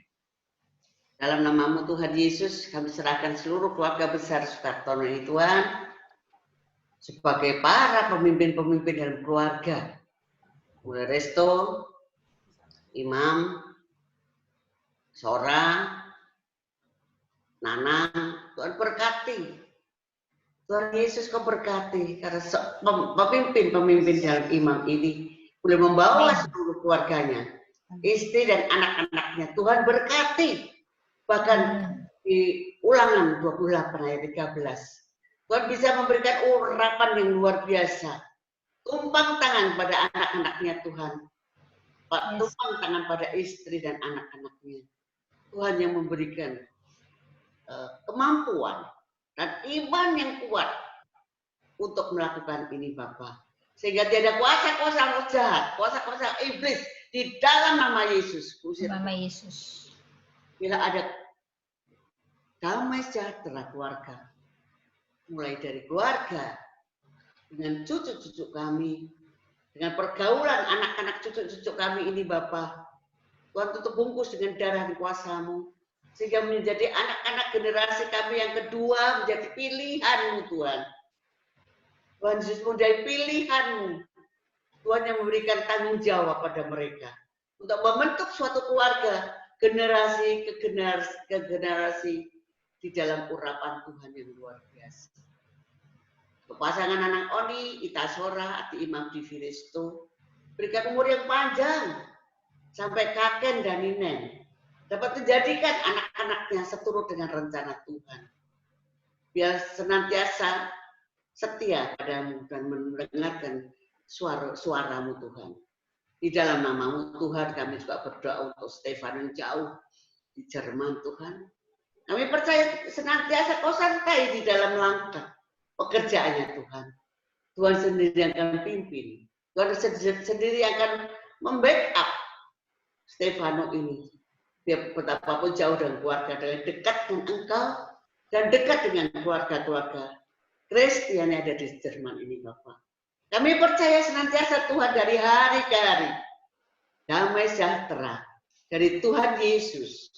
Dalam nama-Mu Tuhan Yesus, kami serahkan seluruh keluarga besar Sukartono ini Tuhan, sebagai para pemimpin-pemimpin dalam keluarga, mulai Resto, Imam, Sora, Nana, Tuhan berkati. Tuhan Yesus Kau berkati, karena pemimpin-pemimpin dalam imam ini boleh membawa seluruh keluarganya, istri dan anak-anaknya. Tuhan berkati. Bahkan di Ulangan 28 ayat 13, Tuhan bisa memberikan urapan yang luar biasa. Tumpang tangan pada anak-anaknya Tuhan. Tumpang tangan pada istri dan anak-anaknya. Tuhan yang memberikan kemampuan dan iman yang kuat untuk melakukan ini Bapa. Sehingga tidak ada kuasa-kuasa jahat, kuasa-kuasa iblis di dalam nama Yesus. Nama Yesus. Bila ada damai sejahtera keluarga, mulai dari keluarga, dengan cucu-cucu kami, dengan pergaulan anak-anak cucu-cucu kami ini Bapa, Tuhan tutup bungkus dengan darah dan kuasa-Mu, sehingga menjadi anak-anak generasi kami yang kedua menjadi pilihan-Mu Tuhan. Tuhan Yesus menjadi pilihan-Mu. Tuhan yang memberikan tanggung jawab pada mereka untuk membentuk suatu keluarga generasi ke generasi di dalam urapan Tuhan yang luar biasa. Pasangan anak Oni, Ita Sora, Ati Imam Divi Resto, berikan umur yang panjang sampai kakek dan ninen, dapat menjadikan anak-anaknya seturut dengan rencana Tuhan. Biar senantiasa setia padamu dan mendengarkan suara-Mu Tuhan. Di dalam nama-Mu Tuhan kami juga berdoa untuk Stefan yang jauh di Jerman Tuhan. Kami percaya senantiasa Kau santai di dalam langkah pekerjaannya Tuhan. Tuhan sendiri yang akan pimpin. Tuhan sendiri yang akan membackup Stefano ini. Biar betapapun jauh dengan keluarga, dengan dekat dengan Engkau dan dekat dengan keluarga-keluarga Kristen yang ada di Jerman ini Bapak. Kami percaya senantiasa Tuhan dari hari ke hari. Damai sejahtera dari Tuhan Yesus.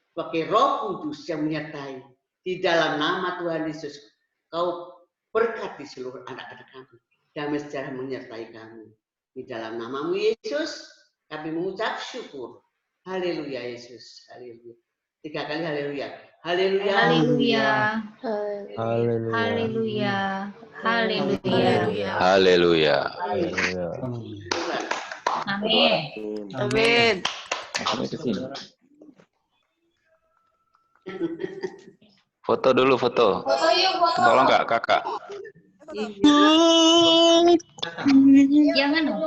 Sebagai Roh Kudus yang menyertai. Di dalam nama Tuhan Yesus. Kau berkati seluruh anak-anak kami. Damai sejahtera menyertai kami. Di dalam nama-Mu Yesus. Kami mengucap syukur. Haleluya Yesus. Haleluya. 3 kali haleluya. Haleluya. Haleluya. Haleluya. Haleluya. Haleluya. Amin. Amin. Sampai ke sini. Foto dulu, foto. Foto yuk, foto. Tolong nggak, kakak? Jangan dong.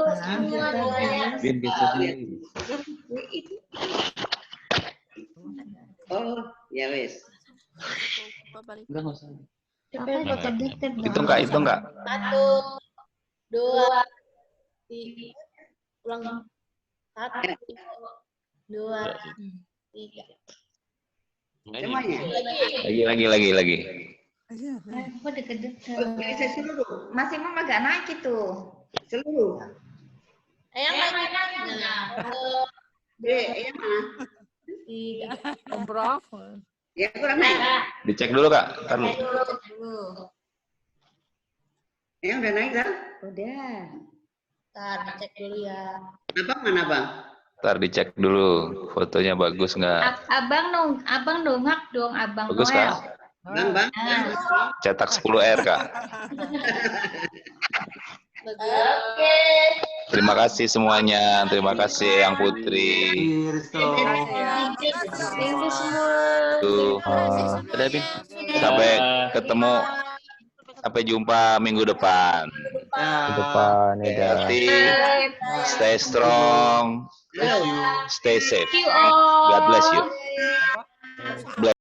Bin gitu sih. Oh, ya wes. Enggak usah. Itu enggak. 1, 2, 3. Ulang. 1, 2, 3. Semuanya. Lagi. Kok deket-deket? Seluruh. Mas Imam agak naik itu. Seluruh. Yang mana? Yang mana? Berapa? Ya kurang naik. Dicek dulu Kak. Ntar dulu. Ya udah naik kan? Udah. Ntar cek dulu ya. Abang mana bang? Ntar dicek dulu fotonya bagus nggak? Abang dongak dong, Abang Bagus Noel. Kak? Bang. Cetak 10R Kak. Oke. Terima kasih semuanya. Terima kasih Yang Putri. Thank you semua. Tuh. Udah, Bin. Sampai ketemu. Sampai jumpa minggu depan. Depan ya. Healthy, stay strong, stay safe. Thank you all. God bless you. Bless